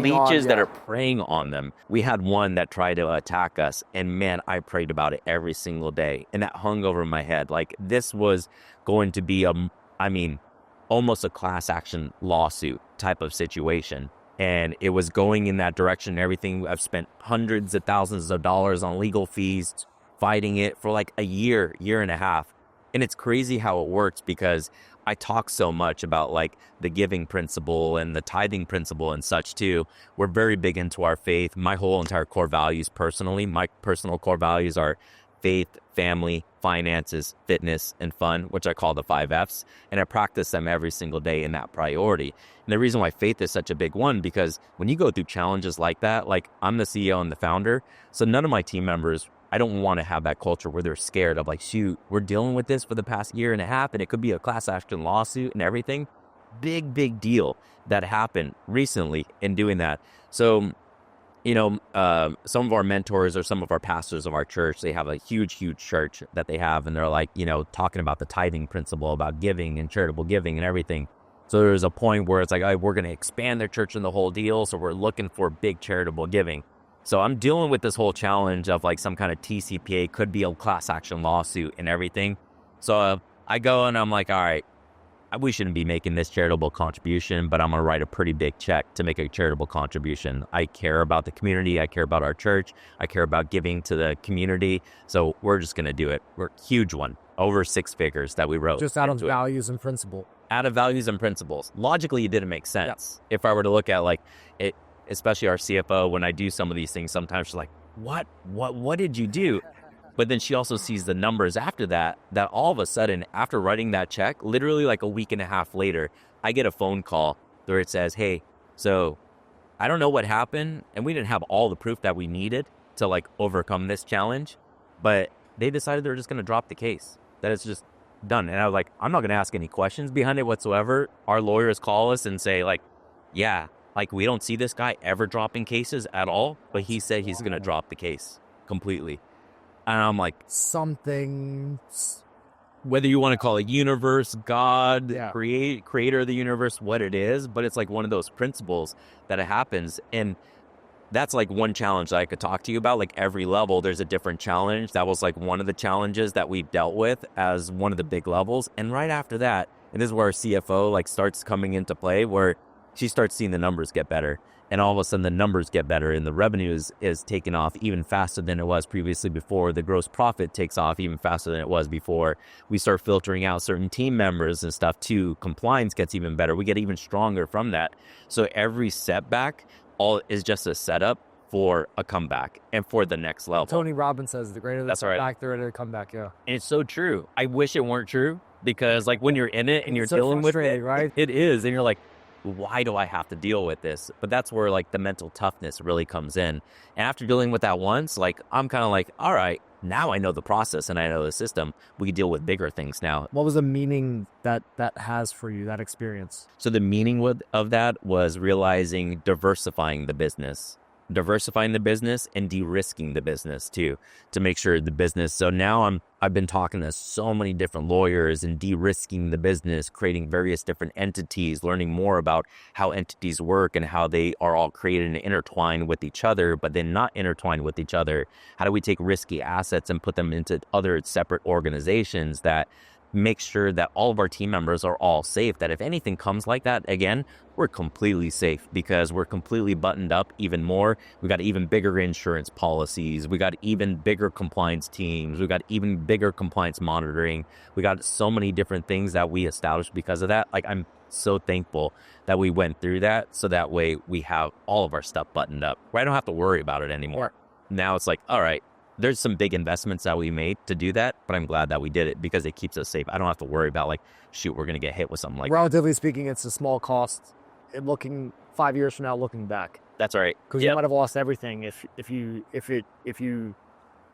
Speaker 1: Leeches that are preying on them. We had one that tried to attack us, and man, I prayed about it every single day. And that hung over my head. Like this was going to be almost a class action lawsuit type of situation. And it was going in that direction and everything. I've spent hundreds of thousands of dollars on legal fees, fighting it for like a year and a half. And it's crazy how it works because I talk so much about like the giving principle and the tithing principle and such too. We're very big into our faith. My whole entire core values personally, my personal core values are faith, family, finances, fitness, and fun, which I call the 5 F's. And I practice them every single day in that priority. And the reason why faith is such a big one, because when you go through challenges like that, like I'm the CEO and the founder, so none of my team members, I don't want to have that culture where they're scared of like, shoot, we're dealing with this for the past year and a half and it could be a class action lawsuit and everything. Big deal that happened recently in doing that. So some of our mentors or some of our pastors of our church, they have a huge church that they have, and they're like, talking about the tithing principle, about giving and charitable giving and everything. So there's a point where it's like, we're going to expand their church and the whole deal. So we're looking for big charitable giving. So I'm dealing with this whole challenge of like some kind of TCPA, could be a class action lawsuit and everything. So I go and I'm like, all right, we shouldn't be making this charitable contribution, but I'm going to write a pretty big check to make a charitable contribution. I care about the community. I care about our church. I care about giving to the community. So we're just going to do it. We're a huge one, over 6 figures that we wrote.
Speaker 2: Just out of values and principle.
Speaker 1: Out of values and principles. Logically, it didn't make sense. Yeah. If I were to look at like it, especially our CFO, when I do some of these things, sometimes she's like, what did you do? But then she also sees the numbers after that all of a sudden, after writing that check, literally like a week and a half later, I get a phone call where it says, hey, so I don't know what happened. And we didn't have all the proof that we needed to like overcome this challenge, but they decided they're just going to drop the case, that it's just done. And I was like, I'm not going to ask any questions behind it whatsoever. Our lawyers call us and say like, yeah, like we don't see this guy ever dropping cases at all, but he said he's going to drop the case completely. And I'm like,
Speaker 2: something,
Speaker 1: whether you want to call it universe, God,
Speaker 2: yeah,
Speaker 1: creator of the universe, what it is, but it's like one of those principles that it happens. And that's like one challenge that I could talk to you about. Like every level, there's a different challenge. That was like one of the challenges that we've dealt with as one of the big levels. And right after that, and this is where our CFO like starts coming into play, where she starts seeing the numbers get better. And all of a sudden the numbers get better and the revenue is taking off even faster than it was previously before. The gross profit takes off even faster than it was before. We start filtering out certain team members and stuff too. Compliance gets even better. We get even stronger from that. So every setback all is just a setup for a comeback and for the next level.
Speaker 2: Tony Robbins says the greater the setback, the greater the comeback. Yeah.
Speaker 1: And it's so true. I wish it weren't true, because like when you're in it and you're dealing with it,
Speaker 2: right?
Speaker 1: It is. And you're like, why do I have to deal with this? But that's where like the mental toughness really comes in. And after dealing with that once, like I'm kind of like, all right, now I know the process and I know the system. We can deal with bigger things now.
Speaker 2: What was the meaning that has for you, that experience?
Speaker 1: So the meaning of that was realizing diversifying the business and de-risking the business too, to make sure the business. So now I've been talking to so many different lawyers and de-risking the business, creating various different entities, learning more about how entities work and how they are all created and intertwined with each other, but then not intertwined with each other. How do we take risky assets and put them into other separate organizations that make sure that all of our team members are all safe, that if anything comes like that again, we're completely safe because we're completely buttoned up even more. We got even bigger insurance policies. We got even bigger compliance teams. We got even bigger compliance monitoring. We got so many different things that we established because of that. Like I'm so thankful that we went through that, so that way we have all of our stuff buttoned up where I don't have to worry about it anymore. Now it's like, all right, there's some big investments that we made to do that, but I'm glad that we did it because it keeps us safe. I don't have to worry about like, shoot, we're going to get hit with something like
Speaker 2: Relatively speaking, it's a small cost. Looking 5 years from now, looking back.
Speaker 1: That's right.
Speaker 2: Because you might have lost everything if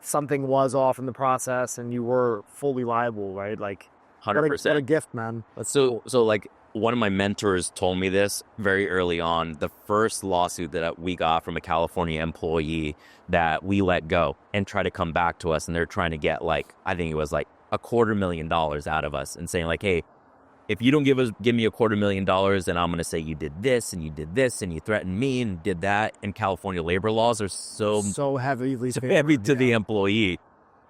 Speaker 2: something was off in the process and you were fully liable, right? Like
Speaker 1: 100%.
Speaker 2: What a gift, man.
Speaker 1: So like one of my mentors told me this very early on. The first lawsuit that we got from a California employee that we let go and try to come back to us, and they're trying to get like, I think it was like $250,000 out of us, and saying like, hey, if you don't give me $250,000, then I'm going to say you did this and you did this and you threatened me and did that. And California labor laws are so
Speaker 2: heavy
Speaker 1: to the employee.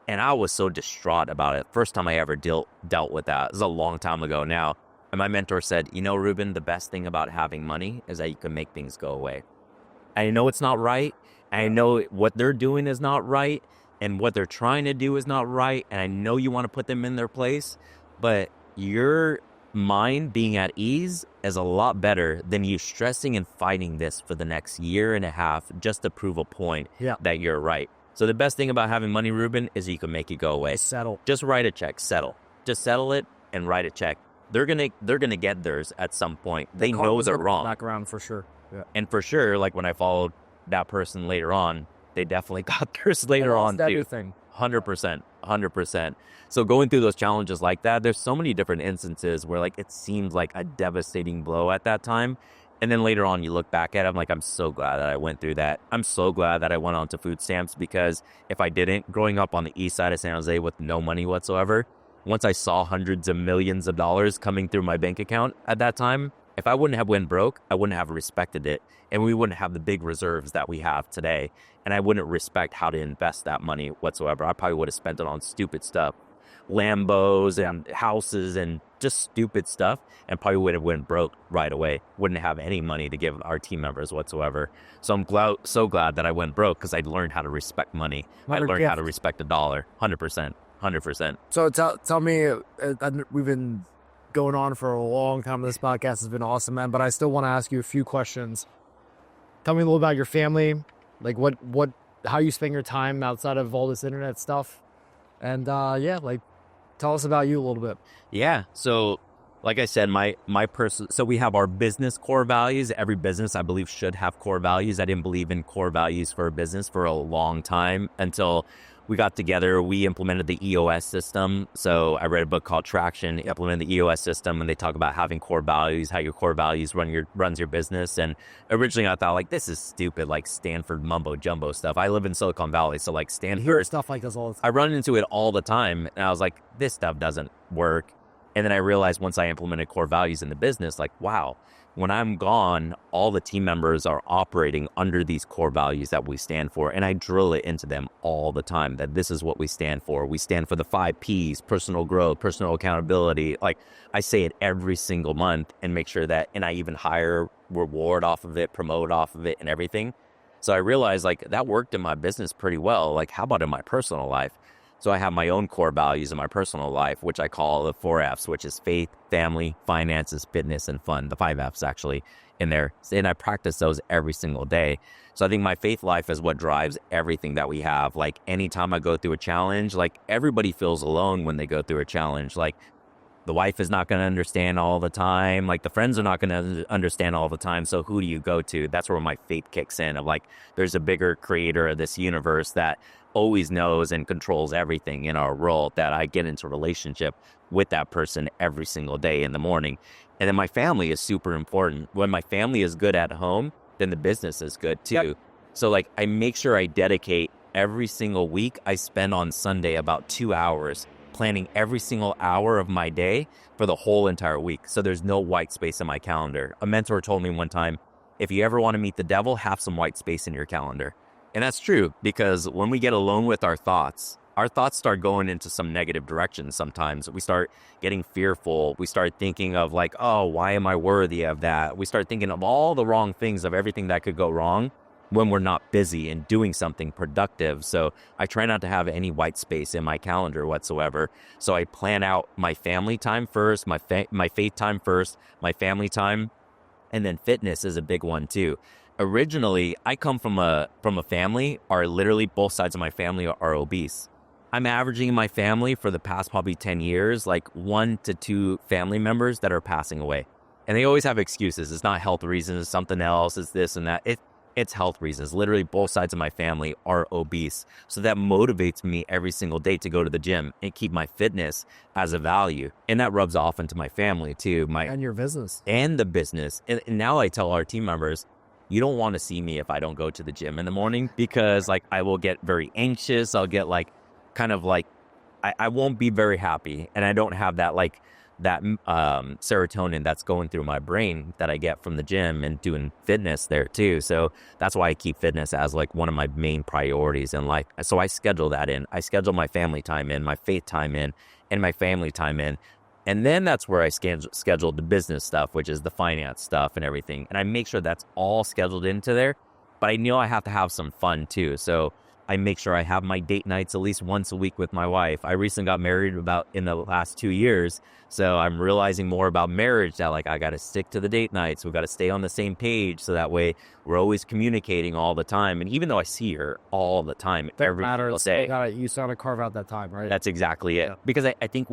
Speaker 1: And I was so distraught about it. First time I ever dealt with that. It was a long time ago now. And my mentor said, Ruben, the best thing about having money is that you can make things go away. I know it's not right. I know what they're doing is not right. And what they're trying to do is not right. And I know you want to put them in their place. But your mind being at ease is a lot better than you stressing and fighting this for the next year and a half just to prove a point that you're right. So the best thing about having money, Ruben, is you can make it go away.
Speaker 2: Settle.
Speaker 1: Just write a check. Settle. Just settle it and write a check. They're gonna get theirs at some point. They know they're wrong.
Speaker 2: Back around for sure. Yeah.
Speaker 1: And for sure, like when I followed that person later on, they definitely got theirs later on too.
Speaker 2: Everything.
Speaker 1: 100%. So going through those challenges like that, there's so many different instances where like it seems like a devastating blow at that time. And then later on, you look back at it, I'm like, I'm so glad that I went through that. I'm so glad that I went on to food stamps, because if I didn't, growing up on the east side of San Jose with no money whatsoever, once I saw hundreds of millions of dollars coming through my bank account at that time, if I wouldn't have went broke, I wouldn't have respected it. And we wouldn't have the big reserves that we have today. And I wouldn't respect how to invest that money whatsoever. I probably would have spent it on stupid stuff, Lambos and houses and just stupid stuff, and probably would have went broke right away. Wouldn't have any money to give our team members whatsoever. So I'm so glad that I went broke, because I learned how to respect money. I learned how to respect a dollar. 100%. 100%.
Speaker 2: So tell me, we've been going on for a long time. This podcast has been awesome, man, but I still want to ask you a few questions. Tell me a little about your family, like how you spend your time outside of all this internet stuff. And tell us about you a little bit.
Speaker 1: Yeah. So like I said, so we have our business core values. Every business, I believe, should have core values. I didn't believe in core values for a business for a long time until we got together. We implemented the EOS system. So I read a book called Traction, implemented the EOS system, and they talk about having core values, how your core values runs your business. And originally I thought, like, this is stupid, like Stanford mumbo jumbo stuff. I live in Silicon Valley, so like Stanford,
Speaker 2: you hear stuff like this all the time.
Speaker 1: I run into it all the time, and I was like, this stuff doesn't work. And then I realized once I implemented core values in the business, like, wow, when I'm gone, all the team members are operating under these core values that we stand for. And I drill it into them all the time that this is what we stand for. We stand for the 5 Ps, personal growth, personal accountability. Like, I say it every single month and make sure that, and I even hire, reward off of it, promote off of it and everything. So I realized, like, that worked in my business pretty well. Like, how about in my personal life? So I have my own core values in my personal life, which I call the 4 Fs, which is faith, family, finances, fitness, and fun. The 5 Fs actually in there. And I practice those every single day. So I think my faith life is what drives everything that we have. Like, anytime I go through a challenge, like, everybody feels alone when they go through a challenge. Like, the wife is not going to understand all the time. Like, the friends are not going to understand all the time. So who do you go to? That's where my faith kicks in, of like, there's a bigger creator of this universe that always knows and controls everything in our world, that I get into a relationship with that person every single day in the morning. And then my family is super important. When my family is good at home, then the business is good too. Yep. So like, I make sure I dedicate every single week. I spend on Sunday about 2 hours planning every single hour of my day for the whole entire week. So there's no white space in my calendar. A mentor told me one time, if you ever want to meet the devil, have some white space in your calendar. And that's true, because when we get alone with our thoughts start going into some negative directions. Sometimes we start getting fearful. We start thinking of like, oh, why am I worthy of that? We start thinking of all the wrong things, of everything that could go wrong when we're not busy and doing something productive. So I try not to have any white space in my calendar whatsoever. So I plan out my family time first, my faith time first, my family time, and then fitness is a big one too. Originally, I come from a family, or literally both sides of my family are obese. I'm averaging in my family for the past probably 10 years, like 1 to 2 family members that are passing away. And they always have excuses. It's not health reasons, it's something else, it's this and that. It's health reasons. Literally both sides of my family are obese. So that motivates me every single day to go to the gym and keep my fitness as a value. And that rubs off into my family too.
Speaker 2: And your business.
Speaker 1: And the business. And now I tell our team members, you don't want to see me if I don't go to the gym in the morning, because like I will get very anxious. I'll get like kind of like I won't be very happy, and I don't have that serotonin that's going through my brain that I get from the gym and doing fitness there too. So that's why I keep fitness as like one of my main priorities in life. So I schedule that in. I schedule my family time in, my faith time in, and my family time in. And then that's where I schedule the business stuff, which is the finance stuff and everything. And I make sure that's all scheduled into there. But I know I have to have some fun too. So I make sure I have my date nights at least once a week with my wife. I recently got married about in the last 2 years. So I'm realizing more about marriage, that like I got to stick to the date nights. We've got to stay on the same page. So that way we're always communicating all the time. And even though I see her all the time, every single day,
Speaker 2: you got to carve out that time, right?
Speaker 1: That's exactly it. Yeah. Because I think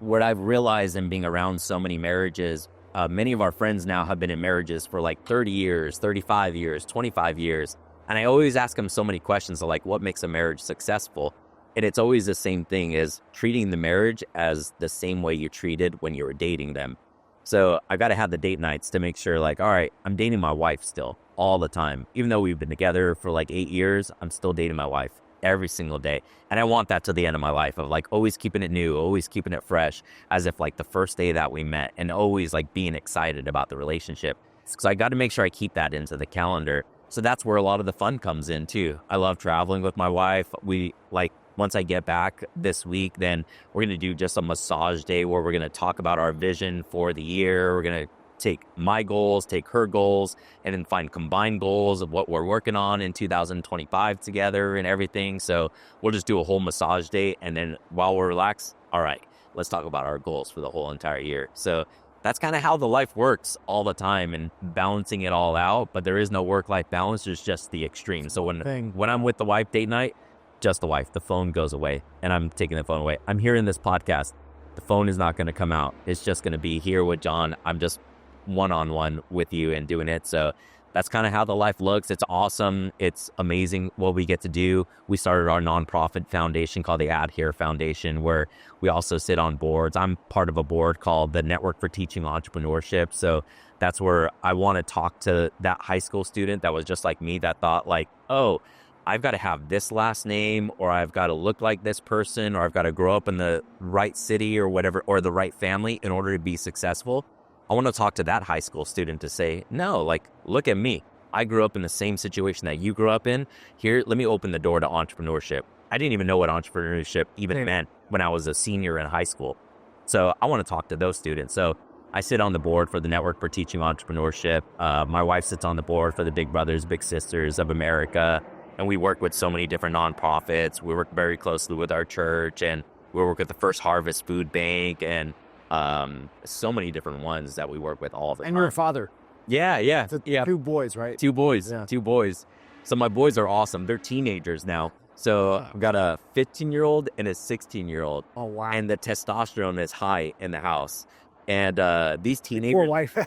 Speaker 1: what I've realized in being around so many marriages, many of our friends now have been in marriages for like 30 years, 35 years, 25 years. And I always ask them so many questions of like, what makes a marriage successful? And it's always the same thing, is treating the marriage as the same way you treated when you were dating them. So I got to have the date nights to make sure like, all right, I'm dating my wife still all the time. Even though we've been together for like 8 years, I'm still dating my wife every single day. And I want that to the end of my life of like always keeping it new, always keeping it fresh, as if like the first day that we met, and always like being excited about the relationship. So I got to make sure I keep that into the calendar. So that's where a lot of the fun comes in too. I love traveling with my wife. We like, once I get back this week, then we're going to do just a massage day where we're going to talk about our vision for the year. We're going to take my goals, take her goals, and then find combined goals of what we're working on in 2025 together and everything. So we'll just do a whole massage day. And then while we're relaxed, all right, let's talk about our goals for the whole entire year. So that's kind of how the life works all the time, and balancing it all out. But there is no work-life balance. There's just the extreme. So when I'm with the wife date night, just the wife, the phone goes away, and I'm taking the phone away. I'm hearing this podcast. The phone is not going to come out. It's just going to be here with John. I'm just one-on-one with you and doing it. So that's kind of how the life looks. It's awesome. It's amazing what we get to do. We started our nonprofit foundation called the Ad Here Foundation, where we also sit on boards. I'm part of a board called the Network for Teaching Entrepreneurship. So that's where I want to talk to that high school student that was just like me, that thought like, oh, I've got to have this last name, or I've got to look like this person, or I've got to grow up in the right city or whatever, or the right family in order to be successful. I want to talk to that high school student to say, no, like, look at me. I grew up in the same situation that you grew up in. Here, let me open the door to entrepreneurship. I didn't even know what entrepreneurship even meant when I was a senior in high school. So I want to talk to those students. So I sit on the board for the Network for Teaching Entrepreneurship. My wife sits on the board for the Big Brothers, Big Sisters of America. And we work with so many different nonprofits. We work very closely with our church, and we work with the First Harvest Food Bank, and so many different ones that we work with all the time.
Speaker 2: And you're a father.
Speaker 1: Yeah.
Speaker 2: 2 boys, right?
Speaker 1: 2 boys.
Speaker 2: Yeah.
Speaker 1: 2 boys. So my boys are awesome. They're teenagers now. So I've got a 15-year-old and a 16-year-old.
Speaker 2: Oh, wow.
Speaker 1: And the testosterone is high in the house. And these teenagers.
Speaker 2: Poor wife.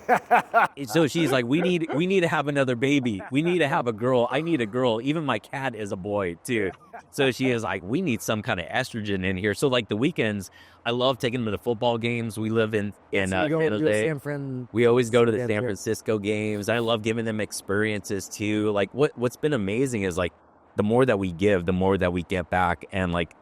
Speaker 1: So she's like, we need to have another baby. We need to have a girl. I need a girl. Even my cat is a boy too. So she is like, we need some kind of estrogen in here. So like the weekends, I love taking them to the football games. We live in San Jose. We always go to the San Francisco games. I love giving them experiences too. Like what's been amazing is like the more that we give, the more that we get back. And like,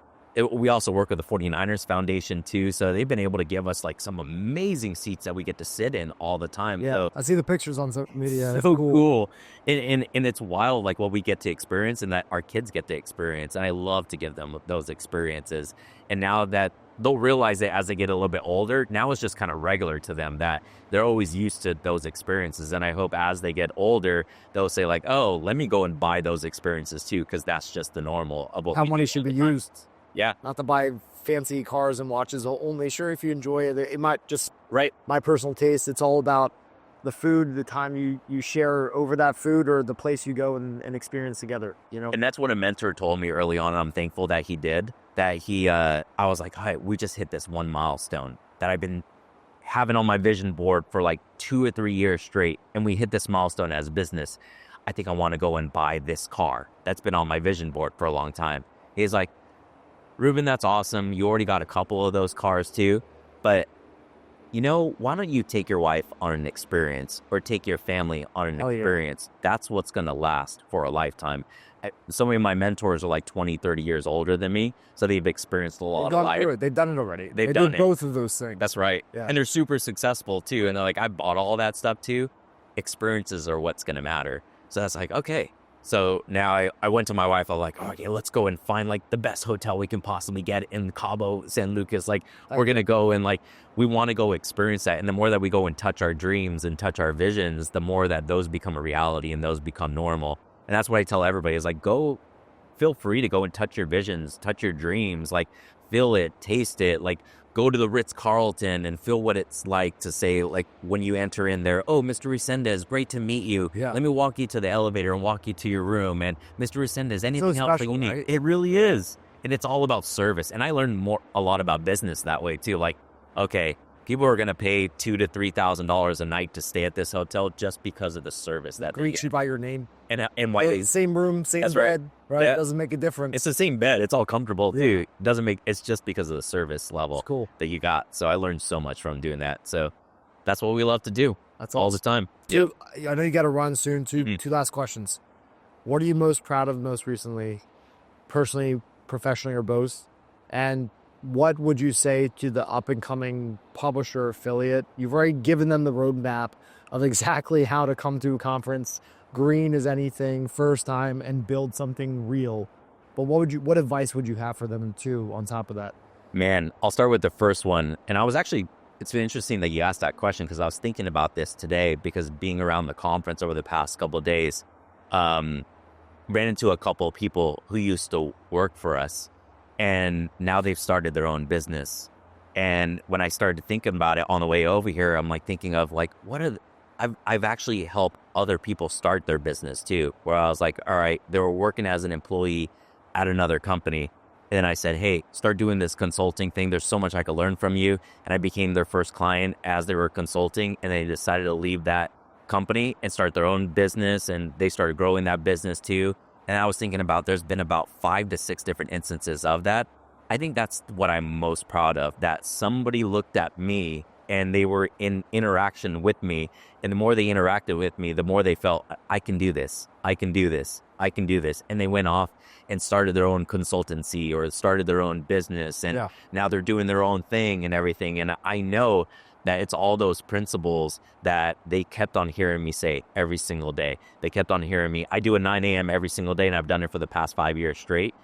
Speaker 1: we also work with the 49ers Foundation too. So they've been able to give us like some amazing seats that we get to sit in all the time.
Speaker 2: Yeah,
Speaker 1: so,
Speaker 2: I see the pictures on social media.
Speaker 1: So cool. And it's wild, like what we get to experience and that our kids get to experience. And I love to give them those experiences. And now that they'll realize it as they get a little bit older, now it's just kind of regular to them that they're always used to those experiences. And I hope as they get older, they'll say like, oh, let me go and buy those experiences too, because that's just the normal of what
Speaker 2: how money should be used.
Speaker 1: Yeah.
Speaker 2: Not to buy fancy cars and watches only. Sure, if you enjoy it, it might just,
Speaker 1: right.
Speaker 2: My personal taste, it's all about the food, the time you share over that food, or the place you go and experience together, you know?
Speaker 1: And that's what a mentor told me early on. And I'm thankful that he did. That I was like, hey, we just hit this one milestone that I've been having on my vision board for like 2 or 3 years straight. And we hit this milestone as a business. I think I want to go and buy this car that's been on my vision board for a long time. He's like, Ruben, that's awesome. You already got a couple of those cars too. But, you know, why don't you take your wife on an experience, or take your family on an experience? Yeah. That's what's going to last for a lifetime. Some of my mentors are like 20, 30 years older than me. So they've experienced a lot of life.
Speaker 2: They've done it already.
Speaker 1: They've done
Speaker 2: both of those things.
Speaker 1: That's right. Yeah. And they're super successful too. And they're like, I bought all that stuff too. Experiences are what's going to matter. So that's like, okay. So now I went to my wife. I'm like, okay, let's go and find like the best hotel we can possibly get in Cabo San Lucas. Like we're going to go and like, we want to go experience that. And the more that we go and touch our dreams and touch our visions, the more that those become a reality and those become normal. And that's what I tell everybody is like, feel free to go and touch your visions, touch your dreams, like feel it, taste it, like go to the Ritz-Carlton and feel what it's like to say, like when you enter in there, oh, Mr. Resendez, great to meet you. Yeah. Let me walk you to the elevator and walk you to your room. And Mr. Resendez, anything else that you need? Right? It really is. And it's all about service. And I learned a lot about business that way too. Like, okay, people are going to pay $2,000 to $3,000 a night to stay at this hotel just because of the service that
Speaker 2: Greek should buy your name.
Speaker 1: And white.
Speaker 2: Same room, same bed, right? Yeah. It doesn't make a difference.
Speaker 1: It's the same bed. It's all comfortable too. It doesn't make. It's just because of the service level that you got. So I learned so much from doing that. So that's what we love to do.
Speaker 2: That's
Speaker 1: all the time.
Speaker 2: Dude, I know you got to run soon. Two last questions. What are you most proud of most recently, personally, professionally, or both? And what would you say to the up-and-coming publisher affiliate? You've already given them the roadmap of exactly how to come to a conference, green as anything, first time, and build something real. But what advice would you have for them too on top of that?
Speaker 1: Man, I'll start with the first one. And it's been interesting that you asked that question, because I was thinking about this today, because being around the conference over the past couple of days, ran into a couple of people who used to work for us, and now they've started their own business. And when I started thinking about it on the way over here, I'm like thinking of like, I've actually helped other people start their business too, where I was like, all right, they were working as an employee at another company. And then I said, hey, start doing this consulting thing. There's so much I could learn from you. And I became their first client as they were consulting. And they decided to leave that company and start their own business. And they started growing that business too. And I was thinking about, there's been about 5 to 6 different instances of that. I think that's what I'm most proud of, that somebody looked at me and they were in interaction with me. And the more they interacted with me, the more they felt, I can do this. I can do this. I can do this. And they went off and started their own consultancy or started their own business. And now they're doing their own thing and everything. And I know that it's all those principles that they kept on hearing me say every single day. They kept on hearing me. I do a 9 a.m. every single day, and I've done it for the past 5 years straight.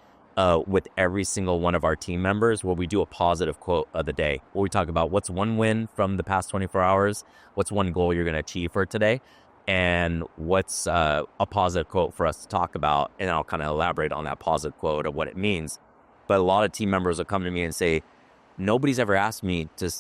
Speaker 1: With every single one of our team members, where we do a positive quote of the day, where we talk about what's one win from the past 24 hours, what's one goal you're going to achieve for today, and what's a positive quote for us to talk about. And I'll kind of elaborate on that positive quote of what it means. But a lot of team members will come to me and say, nobody's ever asked me to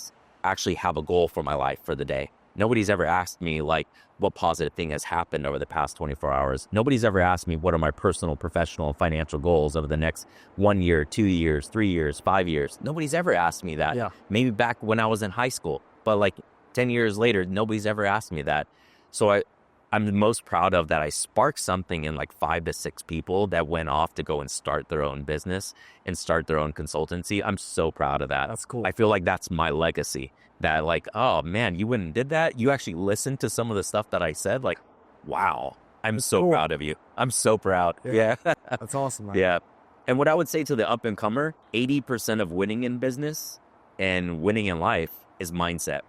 Speaker 1: actually have a goal for my life for the day. Nobody's ever asked me like what positive thing has happened over the past 24 hours. Nobody's ever asked me what are my personal, professional, and financial goals over the next 1 year, 2 years, 3 years, 5 years. Nobody's ever asked me that.
Speaker 2: Yeah.
Speaker 1: Maybe back when I was in high school, but like 10 years later, nobody's ever asked me that. So I'm the most proud of that. I sparked something in like 5 to 6 people that went off to go and start their own business and start their own consultancy. I'm so proud of that.
Speaker 2: That's cool.
Speaker 1: I feel like that's my legacy. That like, oh man, you went and did that. You actually listened to some of the stuff that I said. Like, wow, I'm so proud of you. I'm so proud. Yeah.
Speaker 2: That's awesome, man.
Speaker 1: Yeah. And what I would say to the up and comer, 80% of winning in business and winning in life is mindset.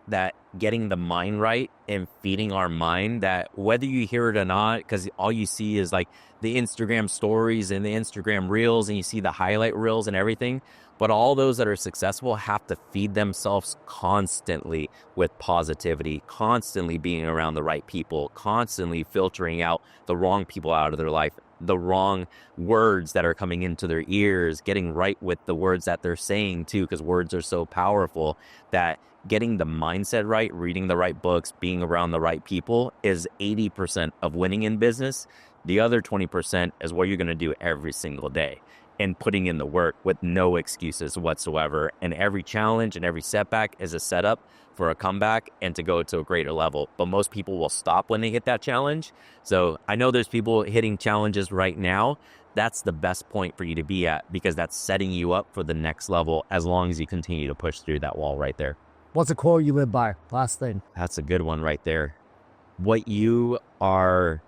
Speaker 1: That getting the mind right and feeding our mind, that whether you hear it or not, because all you see is like the Instagram stories and the Instagram reels, and you see the highlight reels and everything. But all those that are successful have to feed themselves constantly with positivity, constantly being around the right people, constantly filtering out the wrong people out of their life, the wrong words that are coming into their ears, getting right with the words that they're saying too, because words are so powerful. That getting the mindset right, reading the right books, being around the right people is 80% of winning in business. The other 20% is what you're going to do every single day and putting in the work with no excuses whatsoever. And every challenge and every setback is a setup for a comeback and to go to a greater level. But most people will stop when they hit that challenge. So I know there's people hitting challenges right now. That's the best point for you to be at, because that's setting you up for the next level as long as you continue to push through that wall right there.
Speaker 2: What's a quote you live by? Last thing.
Speaker 1: That's a good one right there. What you are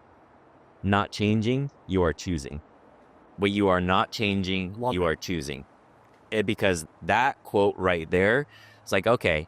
Speaker 1: not changing, you are choosing. What you are not changing, you are choosing. Because that quote right there, it's like, okay,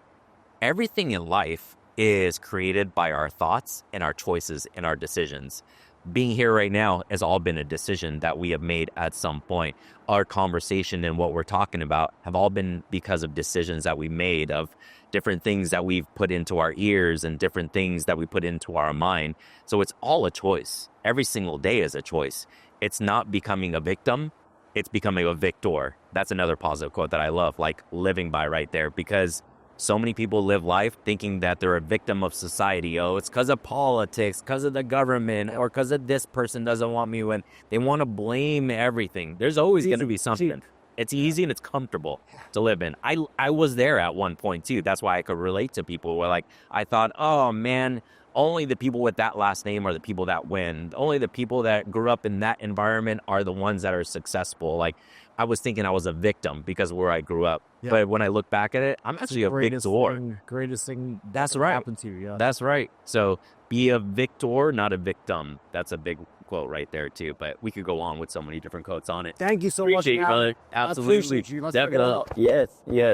Speaker 1: everything in life is created by our thoughts and our choices and our decisions. Being here right now has all been a decision that we have made at some point. Our conversation and what we're talking about have all been because of decisions that we made, of different things that we've put into our ears and different things that we put into our mind. So it's all a choice. Every single day is a choice. It's not becoming a victim. It's becoming a victor. That's another positive quote that I love, like living by right there, because so many people live life thinking that they're a victim of society. Oh, it's because of politics, because of the government, or because of this person doesn't want me when. They want to blame everything. There's always going to be something. It's easy and it's comfortable to live in. I was there at one point too. That's why I could relate to people where like, I thought, oh man, only the people with that last name are the people that win. Only the people that grew up in that environment are the ones that are successful. Like, I was thinking I was a victim because of where I grew up.
Speaker 2: Yeah.
Speaker 1: But when I look back at it, I'm actually a victor.
Speaker 2: Greatest thing
Speaker 1: That's
Speaker 2: that
Speaker 1: right.
Speaker 2: happened to you. Yeah.
Speaker 1: That's right. So be a victor, not a victim. That's a big quote right there too. But we could go on with so many different quotes on it.
Speaker 2: Thank you so much,
Speaker 1: Appreciate you,
Speaker 2: Matt.
Speaker 1: brother.
Speaker 2: I
Speaker 1: Absolutely.
Speaker 2: appreciate you. Let's bring it
Speaker 1: Definitely.
Speaker 2: up.
Speaker 1: Yes. Yes.